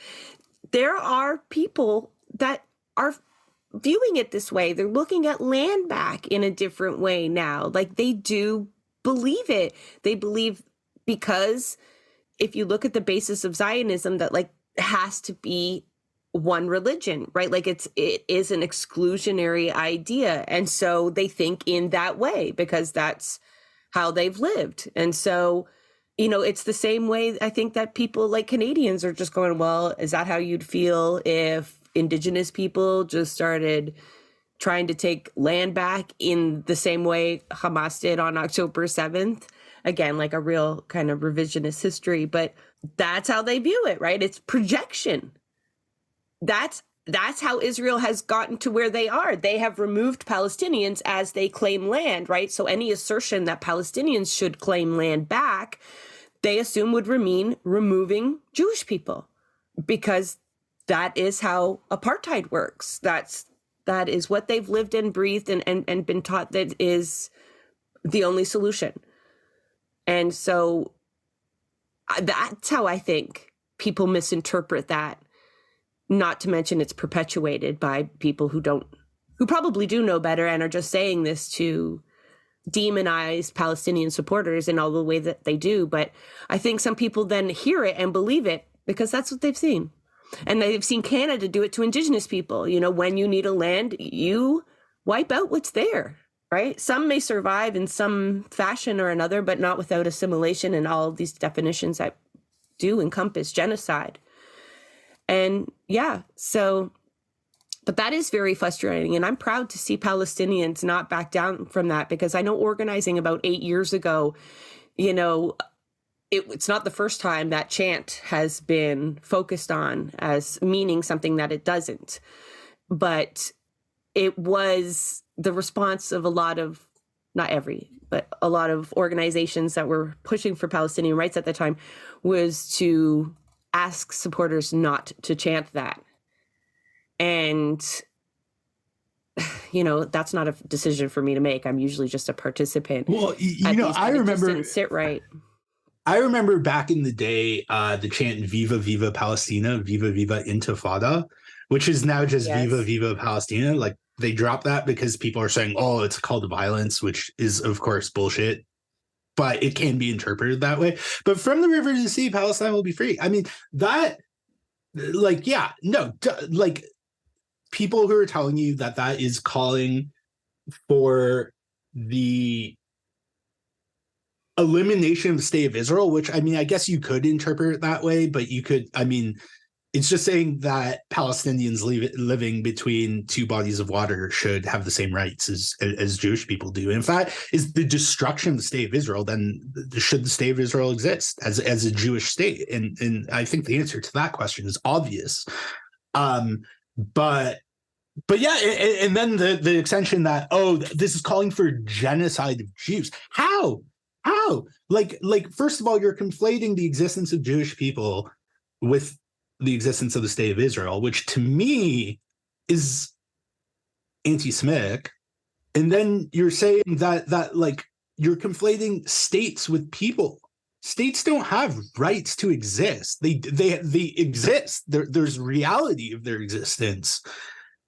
there are people that are viewing it this way. They're looking at land back in a different way now. Like, they do believe it. They believe, because if you look at the basis of Zionism, that like has to be one religion, right? Like it is an exclusionary idea. And so they think in that way because that's how they've lived. And so, it's the same way I think that people like Canadians are just going, well, is that how you'd feel if Indigenous people just started trying to take land back in the same way Hamas did on October 7th? Again, like a real kind of revisionist history, but that's how they view it, right? It's projection. That's how Israel has gotten to where they are. They have removed Palestinians as they claim land, right? So any assertion that Palestinians should claim land back, they assume would mean removing Jewish people, because that is how apartheid works. That is what they've lived and breathed and been taught that is the only solution. And so that's how I think people misinterpret that. Not to mention it's perpetuated by people who probably do know better and are just saying this to demonize Palestinian supporters in all the way that they do. But I think some people then hear it and believe it because that's what they've seen. And they've seen Canada do it to Indigenous people. When you need a land, you wipe out what's there, right? Some may survive in some fashion or another, but not without assimilation and all of these definitions that do encompass genocide. And yeah, but that is very frustrating. And I'm proud to see Palestinians not back down from that, because I know organizing about 8 years ago, it's not the first time that chant has been focused on as meaning something that it doesn't. But it was the response of a lot of organizations that were pushing for Palestinian rights at the time was to ask supporters not to chant that. And, that's not a decision for me to make. I'm usually just a participant. Well, I remember sit right. I remember back in the day, the chant "Viva Viva Palestina," "Viva Viva Intifada," which is now just Yes. "Viva Viva Palestina." Like, they dropped that because people are saying, "Oh, it's a call to violence," which is, of course, bullshit. But it can be interpreted that way. But from the river to the sea, Palestine will be free. I mean, that, like, yeah, no, like, people who are telling you that is calling for the elimination of the state of Israel, which, I mean, I guess you could interpret it that way, but it's just saying that Palestinians living between two bodies of water should have the same rights as Jewish people do. And if that is the destruction of the state of Israel, then should the state of Israel exist as a Jewish state? And I think the answer to that question is obvious. But yeah, and then the extension that, this is calling for genocide of Jews. How? Like, first of all, you're conflating the existence of Jewish people with the existence of the state of Israel, which to me is anti-Semitic. And then you're saying that like you're conflating states with people. states don't have rights to exist. They exist. There's reality of their existence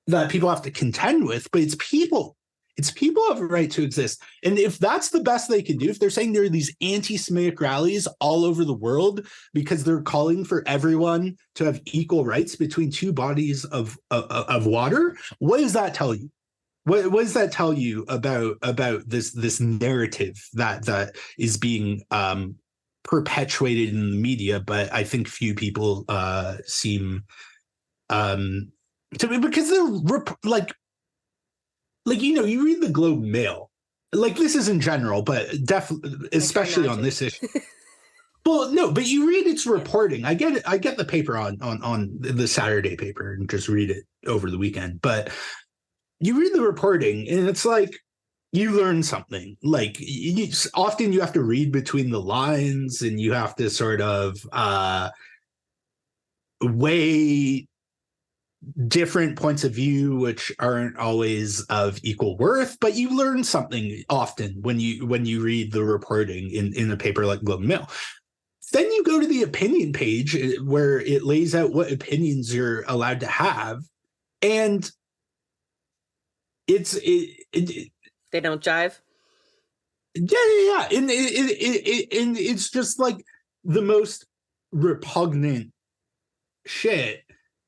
that people have to contend with, but it's people. It's people have a right to exist. And if that's the best they can do, if they're saying there are these anti-Semitic rallies all over the world because they're calling for everyone to have equal rights between two bodies of water, what does that tell you? What does that tell you about this narrative that is being perpetuated in the media? But I think few people seem to be, because they're you read the Globe Mail, like, this is in general, but definitely especially on this issue. Well, no, but you read its reporting. I get it. I get the paper on the Saturday paper and just read it over the weekend. But you read the reporting and it's like you learn something. Like, often you have to read between the lines and you have to sort of weigh different points of view, which aren't always of equal worth, but you learn something often when you read the reporting in a paper like Globe and Mail. Then you go to the opinion page where it lays out what opinions you're allowed to have, and they don't jive. Yeah, and it's just like the most repugnant shit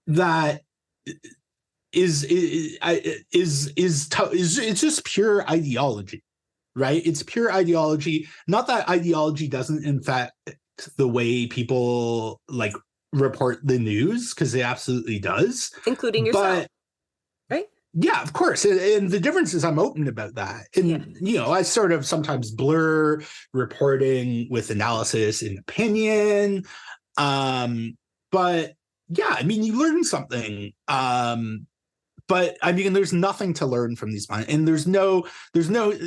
that is it's just pure ideology, right? It's pure ideology. Not that ideology doesn't affect the way people like report the news, because it absolutely does, including yourself, right? Yeah, of course. And the difference is I'm open about that. And, I sort of sometimes blur reporting with analysis and opinion. But yeah, I mean, you learn something. But I mean, there's nothing to learn from these minds, and there's no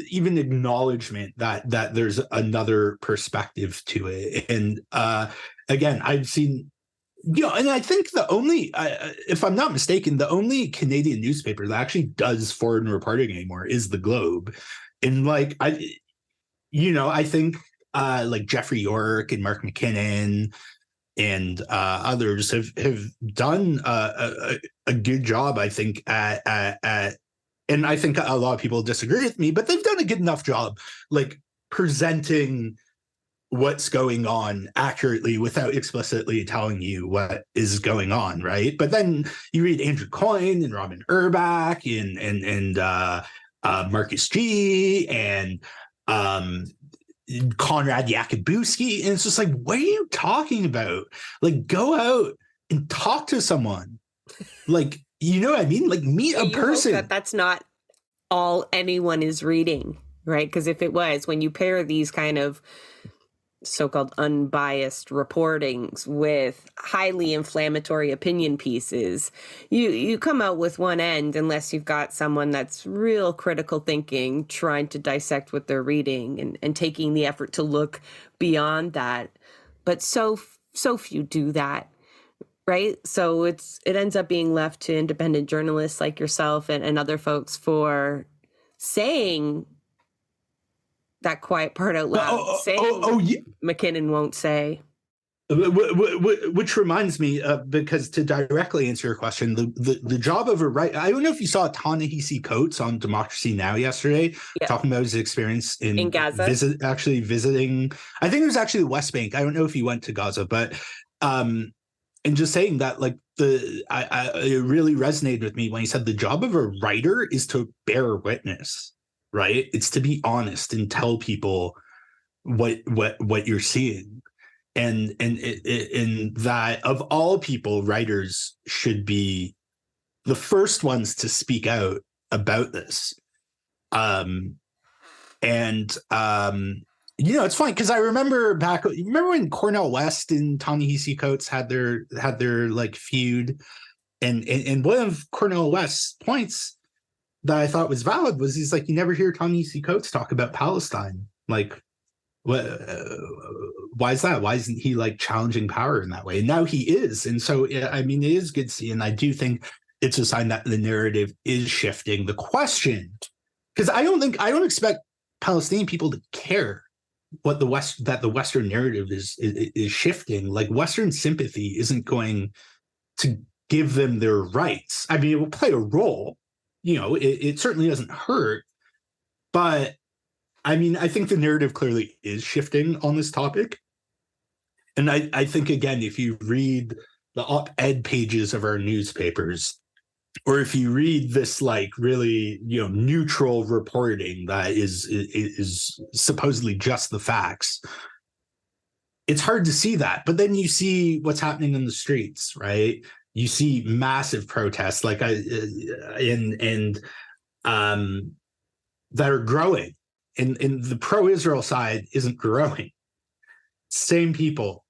even acknowledgement that there's another perspective to it. And again, I've seen, and I think the only, if I'm not mistaken, the only Canadian newspaper that actually does foreign reporting anymore is the Globe. And like, I think like Jeffrey York and Mark McKinnon and others have done a good job, I think, at and I think a lot of people disagree with me, but they've done a good enough job, like, presenting what's going on accurately without explicitly telling you what is going on, right? But then you read Andrew Coyne and Robin Urbach and Marcus G and Konrad Jakubowski, and it's just like, what are you talking about? Like, go out and talk to someone. Like, you know what I mean? Like, meet a person. That's not all anyone is reading, right? Because if it was, when you pair these kind of so-called unbiased reportings with highly inflammatory opinion pieces, you come out with one end, unless you've got someone that's real critical thinking, trying to dissect what they're reading and taking the effort to look beyond that. But so few do that, right? So it ends up being left to independent journalists like yourself and other folks for saying that quiet part out loud, McKinnon won't say. Which reminds me, because to directly answer your question, the job of a writer, I don't know if you saw Ta-Nehisi Coates on Democracy Now! Yesterday, talking about his experience in Gaza, visiting, I think it was actually the West Bank. I don't know if he went to Gaza, but and just saying that, like, it really resonated with me when he said the job of a writer is to bear witness. Right? It's to be honest and tell people what you're seeing. And that, of all people, writers should be the first ones to speak out about this. It's funny because I remember when Cornel West and Ta-Nehisi Coates had their like feud, and one of Cornel West's points that I thought was valid was, he's like, you never hear Ta-Nehisi Coates talk about Palestine. Like, what? Why is that? Why isn't he like challenging power in that way? And now he is. And so, I mean, it is good to see. And I do think it's a sign that the narrative is shifting. The question, because I don't expect Palestinian people to care what the Western narrative is shifting. Like Western sympathy isn't going to give them their rights. I mean, it will play a role. It certainly doesn't hurt, but I mean, I think the narrative clearly is shifting on this topic. And I think, again, if you read the op-ed pages of our newspapers, or if you read this like really neutral reporting that is supposedly just the facts, it's hard to see that. But then you see what's happening in the streets, right? You see massive protests that are growing, and the pro-Israel side isn't growing. Same people,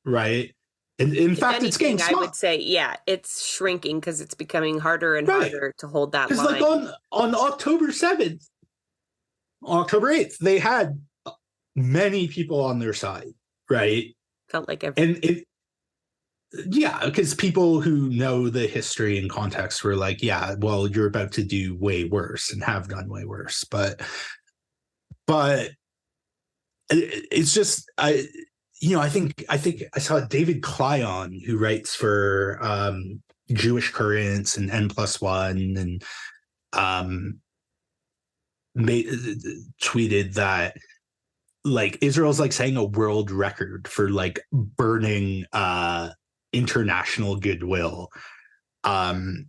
right? And in fact, it's getting small. I would say, yeah, it's shrinking because it's becoming harder and harder to hold that line. Because like on October 7th, October 8th, they had many people on their side, right? Felt like everything. Yeah, because people who know the history and context were like, yeah, well, you're about to do way worse and have done way worse. But it's just, I think I saw David Klyon, who writes for Jewish Currents and N+1, and tweeted that like Israel's like setting a world record for like burning international goodwill. And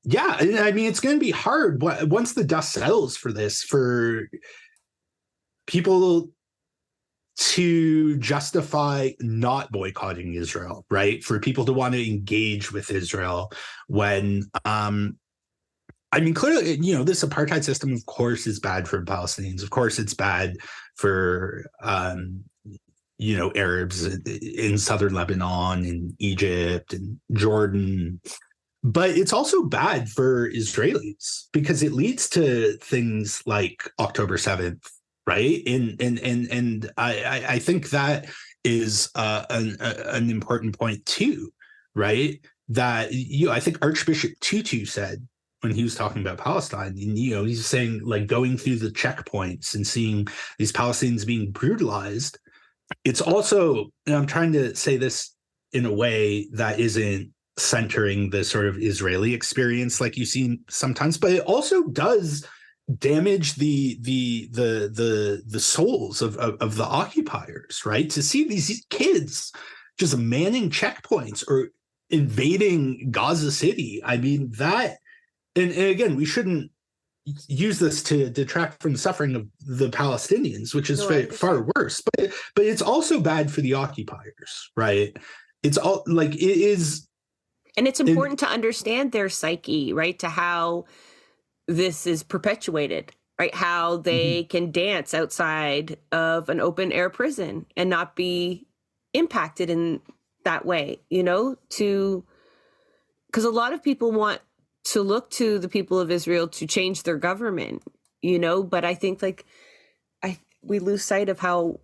yeah, I mean, it's going to be hard once the dust settles for this, for people to justify not boycotting Israel, right? For people to want to engage with Israel when, I mean, clearly, this apartheid system, of course, is bad for Palestinians. Of course, it's bad for, Arabs in southern Lebanon and Egypt and Jordan. But it's also bad for Israelis because it leads to things like October 7th, right? And I think that is an important point too, right? That I think Archbishop Tutu said when he was talking about Palestine, and he's saying like going through the checkpoints and seeing these Palestinians being brutalized. It's also, and I'm trying to say this in a way that isn't centering the sort of Israeli experience like you see sometimes, but it also does damage the souls of the occupiers, right? To see these kids just manning checkpoints or invading Gaza City. I mean, that, and again, we shouldn't use this to detract from the suffering of the Palestinians, which is far worse, but it's also bad for the occupiers, right? It's all like it is. And it's important to understand their psyche, right? To how this is perpetuated, right? How they can dance outside of an open air prison and not be impacted in that way, because a lot of people want to look to the people of Israel to change their government, but I think we lose sight of how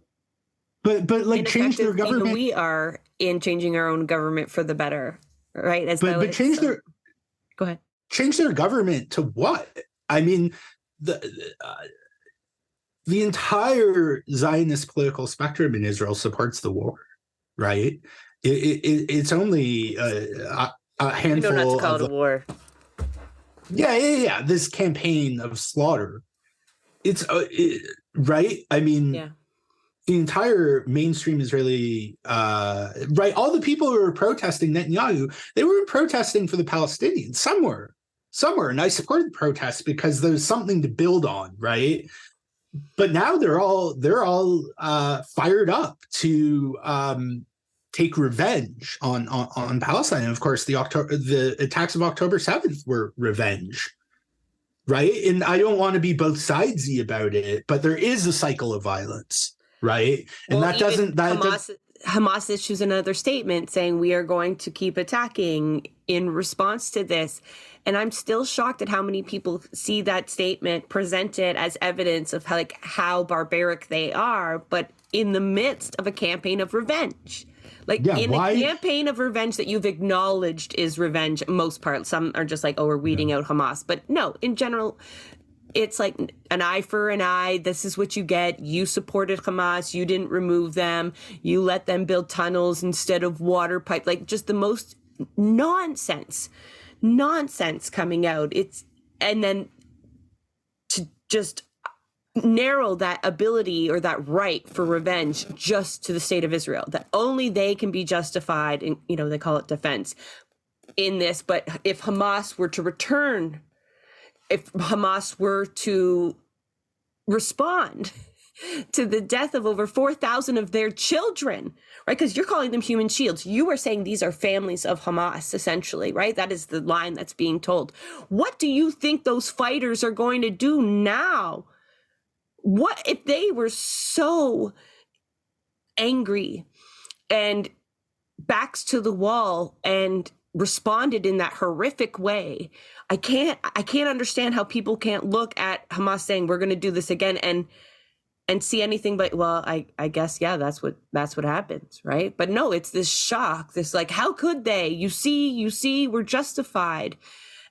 but like change their government. Even we are in changing our own government for the better, right? But change their go ahead. Change their government to what? I mean, the entire Zionist political spectrum in Israel supports the war, right? It's only a handful. We don't have to call it a war. Yeah. This campaign of slaughter. It's right. I mean, the entire mainstream Israeli, right? All the people who were protesting Netanyahu, they were protesting for the Palestinians. Somewhere, and I supported the protests because there's something to build on, right? But now they're all fired up to take revenge on Palestine. And of course, the attacks of October 7th were revenge, right? And I don't want to be both sidesy about it, but there is a cycle of violence, right? And Hamas issues another statement saying we are going to keep attacking in response to this. And I'm still shocked at how many people see that statement presented as evidence of how barbaric they are, but in the midst of a campaign of revenge. A campaign of revenge that you've acknowledged is revenge, most part. Some are just like, oh, we're weeding out Hamas. But no, in general, it's like an eye for an eye. This is what you get. You supported Hamas. You didn't remove them. You let them build tunnels instead of water pipe. Like just the most nonsense coming out. And then to just narrow that ability or that right for revenge just to the state of Israel, that only they can be justified in, they call it defense in this. But if Hamas were to return, if Hamas were to respond to the death of over 4,000 of their children, right? Because you're calling them human shields. You are saying these are families of Hamas, essentially, right? That is the line that's being told. What do you think those fighters are going to do now? What if they were so angry and backs to the wall and responded in that horrific way? I can't understand how people can't look at Hamas saying we're going to do this again and see anything but, well, I guess, yeah, that's what happens, right? But no, it's this shock, this like, how could they? You see, we're justified.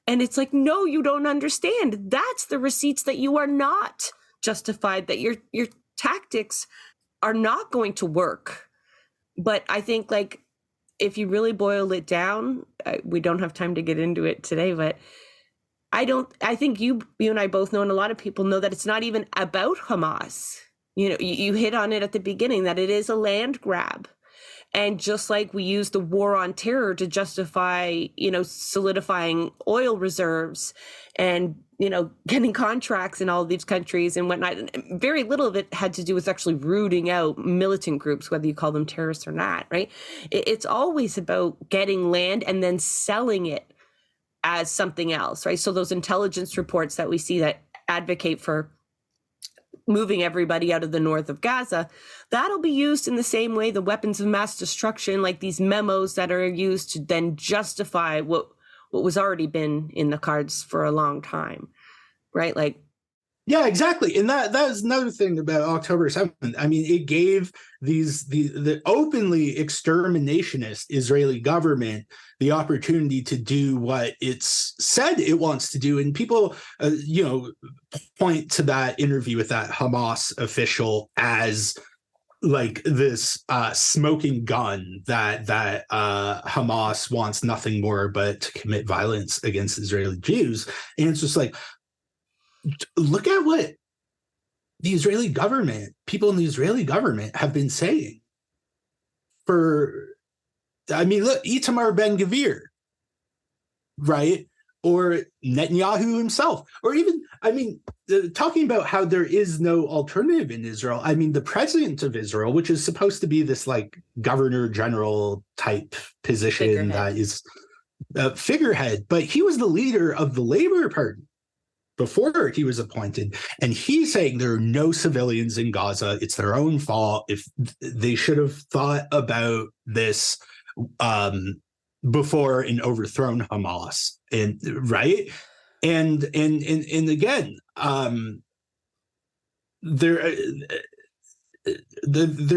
And it's like, no, you don't understand. That's the receipts that you are not justified, that your tactics are not going to work. But I think, like, if you really boil it down, we don't have time to get into it today, but I think you and I both know, and a lot of people know, that it's not even about Hamas. You hit on it at the beginning, that it is a land grab. And just like we use the war on terror to justify, solidifying oil reserves and, getting contracts in all of these countries and whatnot, very little of it had to do with actually rooting out militant groups, whether you call them terrorists or not, right? It's always about getting land and then selling it as something else, right? So those intelligence reports that we see that advocate for moving everybody out of the north of Gaza, that'll be used in the same way the weapons of mass destruction, like these memos that are used to then justify what was already been in the cards for a long time, right? Like, yeah, exactly. And that is another thing about October 7th. I mean, it gave the openly exterminationist Israeli government the opportunity to do what it's said it wants to do. And people, point to that interview with that Hamas official as like this smoking gun that Hamas wants nothing more but to commit violence against Israeli Jews. And it's just like, look at what the Israeli government, people in the Israeli government have been saying look, Itamar Ben-Gvir, right? Or Netanyahu himself, or even, talking about how there is no alternative in Israel. I mean, the president of Israel, which is supposed to be this like governor general type position that is a figurehead, but he was the leader of the Labor Party before he was appointed. And he's saying there are no civilians in Gaza. It's their own fault. If they should have thought about this before and overthrown Hamas, and right. And again, they're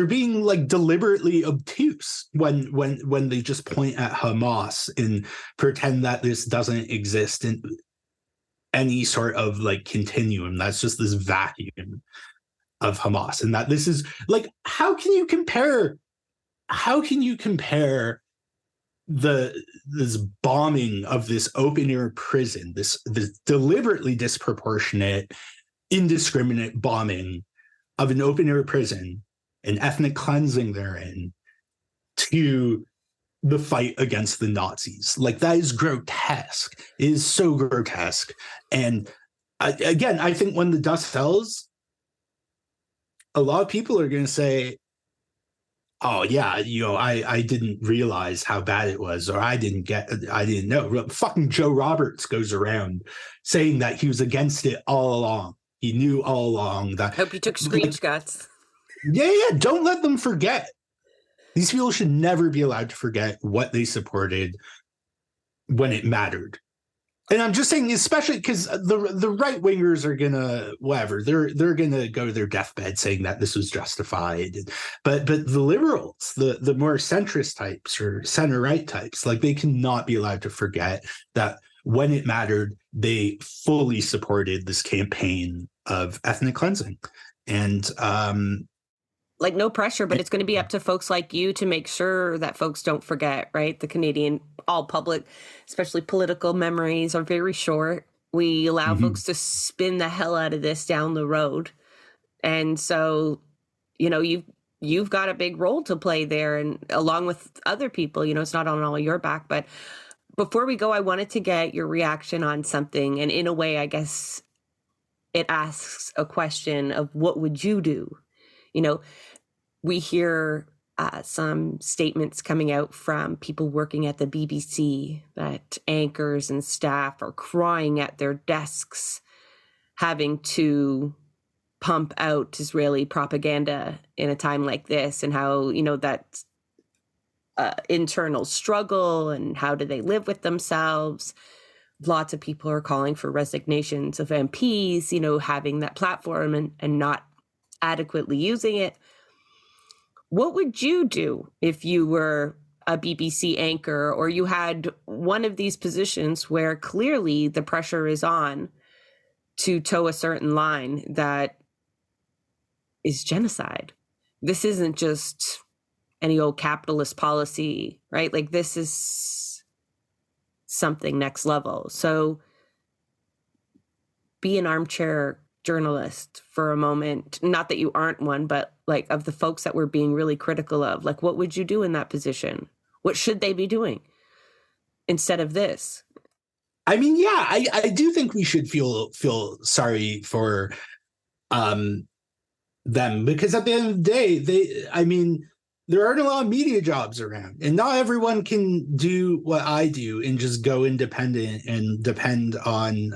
being like deliberately obtuse when they just point at Hamas and pretend that this doesn't exist in any sort of like continuum. That's just this vacuum of Hamas, and that this is like, how can you compare this bombing of this open air prison, this deliberately disproportionate, indiscriminate bombing of an open air prison and ethnic cleansing therein, to the fight against the Nazis? Like, that is grotesque. It is so grotesque. And again, I think when the dust settles, a lot of people are going to say, oh yeah, I didn't realize how bad it was, or I didn't know. Fucking Joe Roberts goes around saying that he was against it all along. He knew all along that. Hope you took screenshots. Yeah. Don't let them forget. These people should never be allowed to forget what they supported when it mattered. And I'm just saying, especially because the right wingers are gonna whatever, they're gonna go to their deathbed saying that this was justified. But the liberals, the more centrist types or center right types, like, they cannot be allowed to forget that when it mattered, they fully supported this campaign of ethnic cleansing. And like, no pressure, but it's going to be up to folks like you to make sure that folks don't forget, right? The Canadian, all public, especially political memories are very short. We allow folks to spin the hell out of this down the road. And so, you know, you've got a big role to play there, and along with other people, you know, it's not on all your back. But before we go, I wanted to get your reaction on something. And in a way, I guess it asks a question of what would you do? You know, we hear some statements coming out from people working at the BBC that anchors and staff are crying at their desks, having to pump out Israeli propaganda in a time like this, and how, you know, that internal struggle and how do they live with themselves. Lots of people are calling for resignations of MPs, you know, having that platform and not adequately using it. What would you do if you were a BBC anchor, or you had one of these positions where clearly the pressure is on to toe a certain line that is genocide? This isn't just any old capitalist policy, right? Like, this is something next level. So be an armchair journalist for a moment. Not that you aren't one, but like, of the folks that we're being really critical of, like, what would you do in that position? What should they be doing instead of this? I mean, yeah, I do think we should feel sorry for them, because at the end of the day, there aren't a lot of media jobs around, and not everyone can do what I do and just go independent and depend on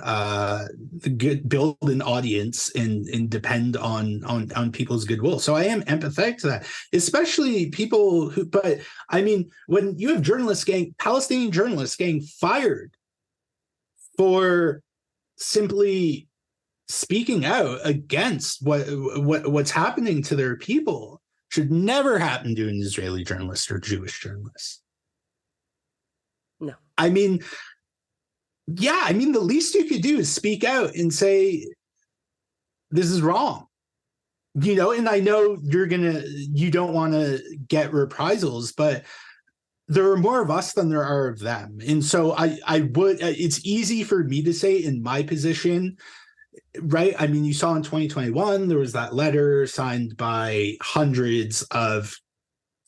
build an audience and depend on people's goodwill. So I am empathetic to that, especially people who. But I mean, when you have Palestinian journalists getting fired for simply speaking out against what's happening to their people, should never happen to an Israeli journalist or Jewish journalist. No. I mean, yeah, the least you could do is speak out and say, this is wrong. You know, and I know you don't want to get reprisals, but there are more of us than there are of them. And so it's easy for me to say in my position, right? I mean, you saw in 2021, there was that letter signed by hundreds of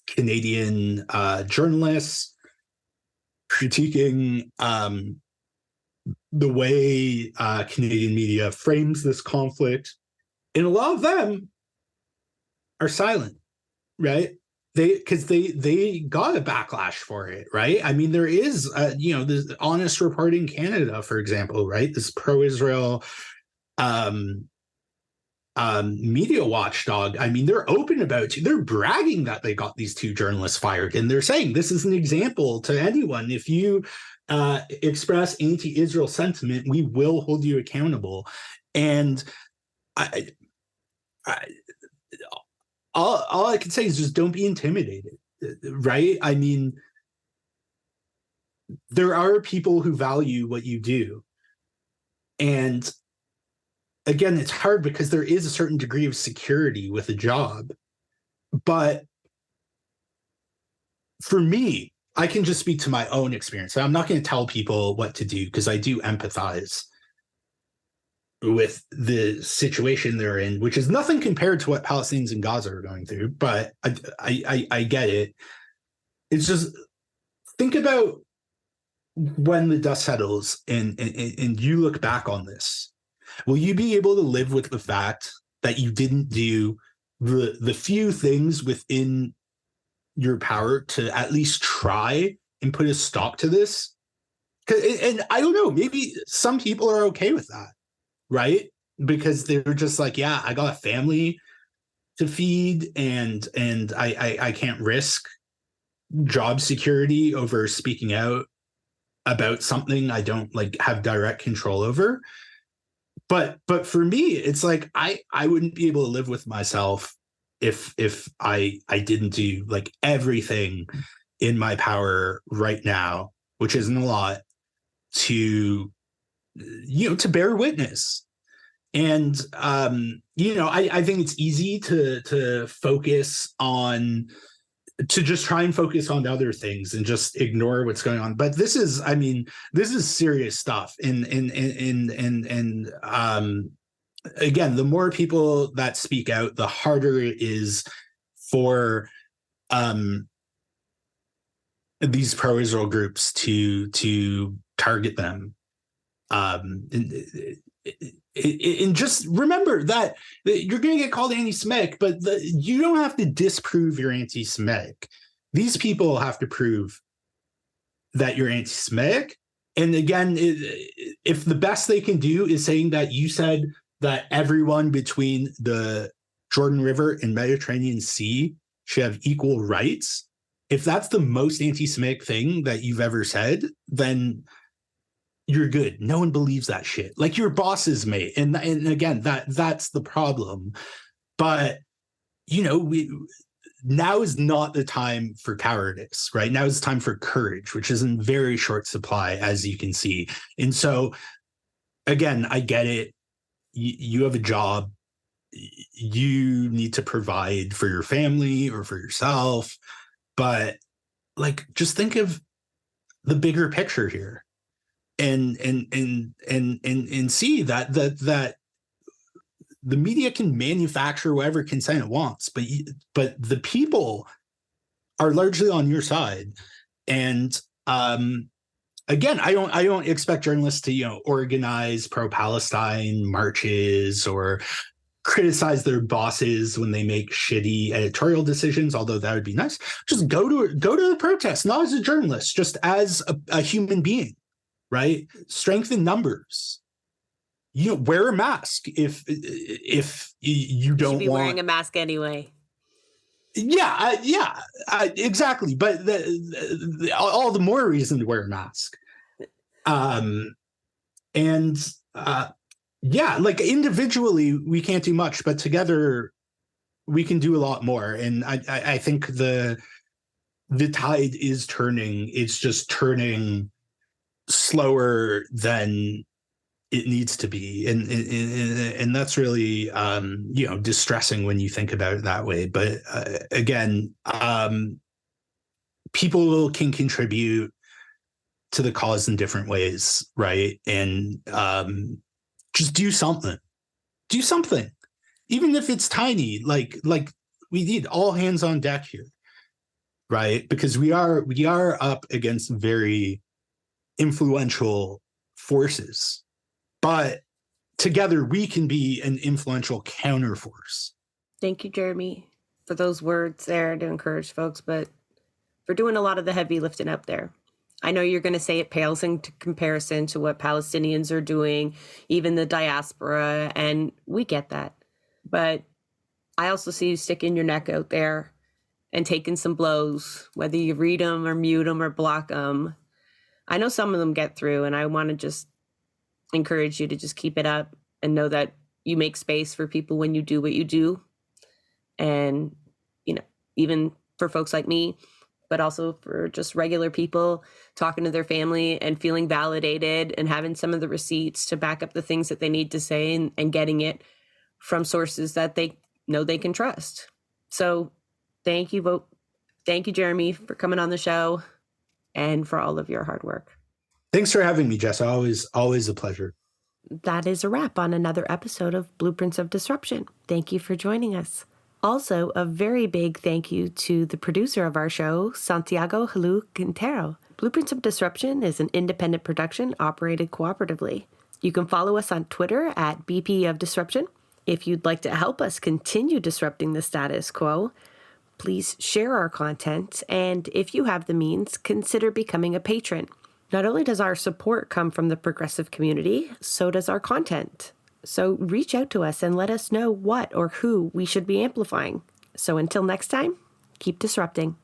Canadian journalists critiquing the way Canadian media frames this conflict. And a lot of them are silent, right? Because they got a backlash for it, right? I mean, there is, this Honest Reporting Canada, for example, right? This pro-Israel media watchdog. I mean, they're open about it. They're bragging that they got these two journalists fired, and they're saying this is an example to anyone. If you express anti-Israel sentiment, we will hold you accountable. And all I can say is just don't be intimidated, right? I mean, there are people who value what you do, and again, it's hard because there is a certain degree of security with a job. But for me, I can just speak to my own experience. I'm not going to tell people what to do because I do empathize with the situation they're in, which is nothing compared to what Palestinians in Gaza are going through. But I get it. It's just, think about when the dust settles and you look back on this. Will you be able to live with the fact that you didn't do the few things within your power to at least try and put a stop to this? And I don't know, maybe some people are okay with that, right? Because they're just like, yeah, I got a family to feed, and I can't risk job security over speaking out about something I don't have direct control over. But for me, it's like I wouldn't be able to live with myself if I didn't do everything in my power right now, which isn't a lot, to, to bear witness. And, I think it's easy to focus on, to just try and focus on other things and just ignore what's going on. But this is serious stuff. And again, the more people that speak out, the harder it is for these pro-Israel groups to target them. And just remember that you're going to get called anti-Semitic, but you don't have to disprove you're anti-Semitic. These people have to prove that you're anti-Semitic. And again, if the best they can do is saying that you said that everyone between the Jordan River and Mediterranean Sea should have equal rights, if that's the most anti-Semitic thing that you've ever said, then you're good. No one believes that shit. Like your boss's mate. And again, that's the problem. But, now is not the time for cowardice, right? Now is the time for courage, which is in very short supply, as you can see. And so, again, I get it. You have a job. You need to provide for your family or for yourself. But, just think of the bigger picture here. And see that the media can manufacture whatever consent it wants, but the people are largely on your side. And again, I don't expect journalists to organize pro-Palestine marches or criticize their bosses when they make shitty editorial decisions, although that would be nice. Just go to the protest, not as a journalist, just as a human being. Right? Strength in numbers. Wear a mask if you don't be wearing a mask anyway. Yeah, exactly. But all the more reason to wear a mask. Individually we can't do much, but together we can do a lot more. And I think the tide is turning. It's just turning slower than it needs to be, and that's really distressing when you think about it that way. But again, people can contribute to the cause in different ways, right? And just do something, even if it's tiny. Like we need all hands on deck here, right? Because we are up against very influential forces, but together we can be an influential counterforce. Thank you, Jeremy, for those words there to encourage folks, but for doing a lot of the heavy lifting up there. I know you're going to say it pales in comparison to what Palestinians are doing, even the diaspora, and we get that. But I also see you sticking your neck out there and taking some blows, whether you read them or mute them or block them. I know some of them get through, and I want to just encourage you to just keep it up and know that you make space for people when you do what you do. And, even for folks like me, but also for just regular people talking to their family and feeling validated and having some of the receipts to back up the things that they need to say and getting it from sources that they know they can trust. So thank you, Jeremy, for coming on the show and for all of your hard work. Thanks for having me, Jess. Always a pleasure. That is a wrap on another episode of Blueprints of Disruption. Thank you for joining us. Also, a very big thank you to the producer of our show, Santiago Halu Quintero. Blueprints of Disruption is an independent production operated cooperatively. You can follow us on Twitter at BP of Disruption. If you'd like to help us continue disrupting the status quo, please share our content, and if you have the means, consider becoming a patron. Not only does our support come from the progressive community, so does our content. So reach out to us and let us know what or who we should be amplifying. So until next time, keep disrupting.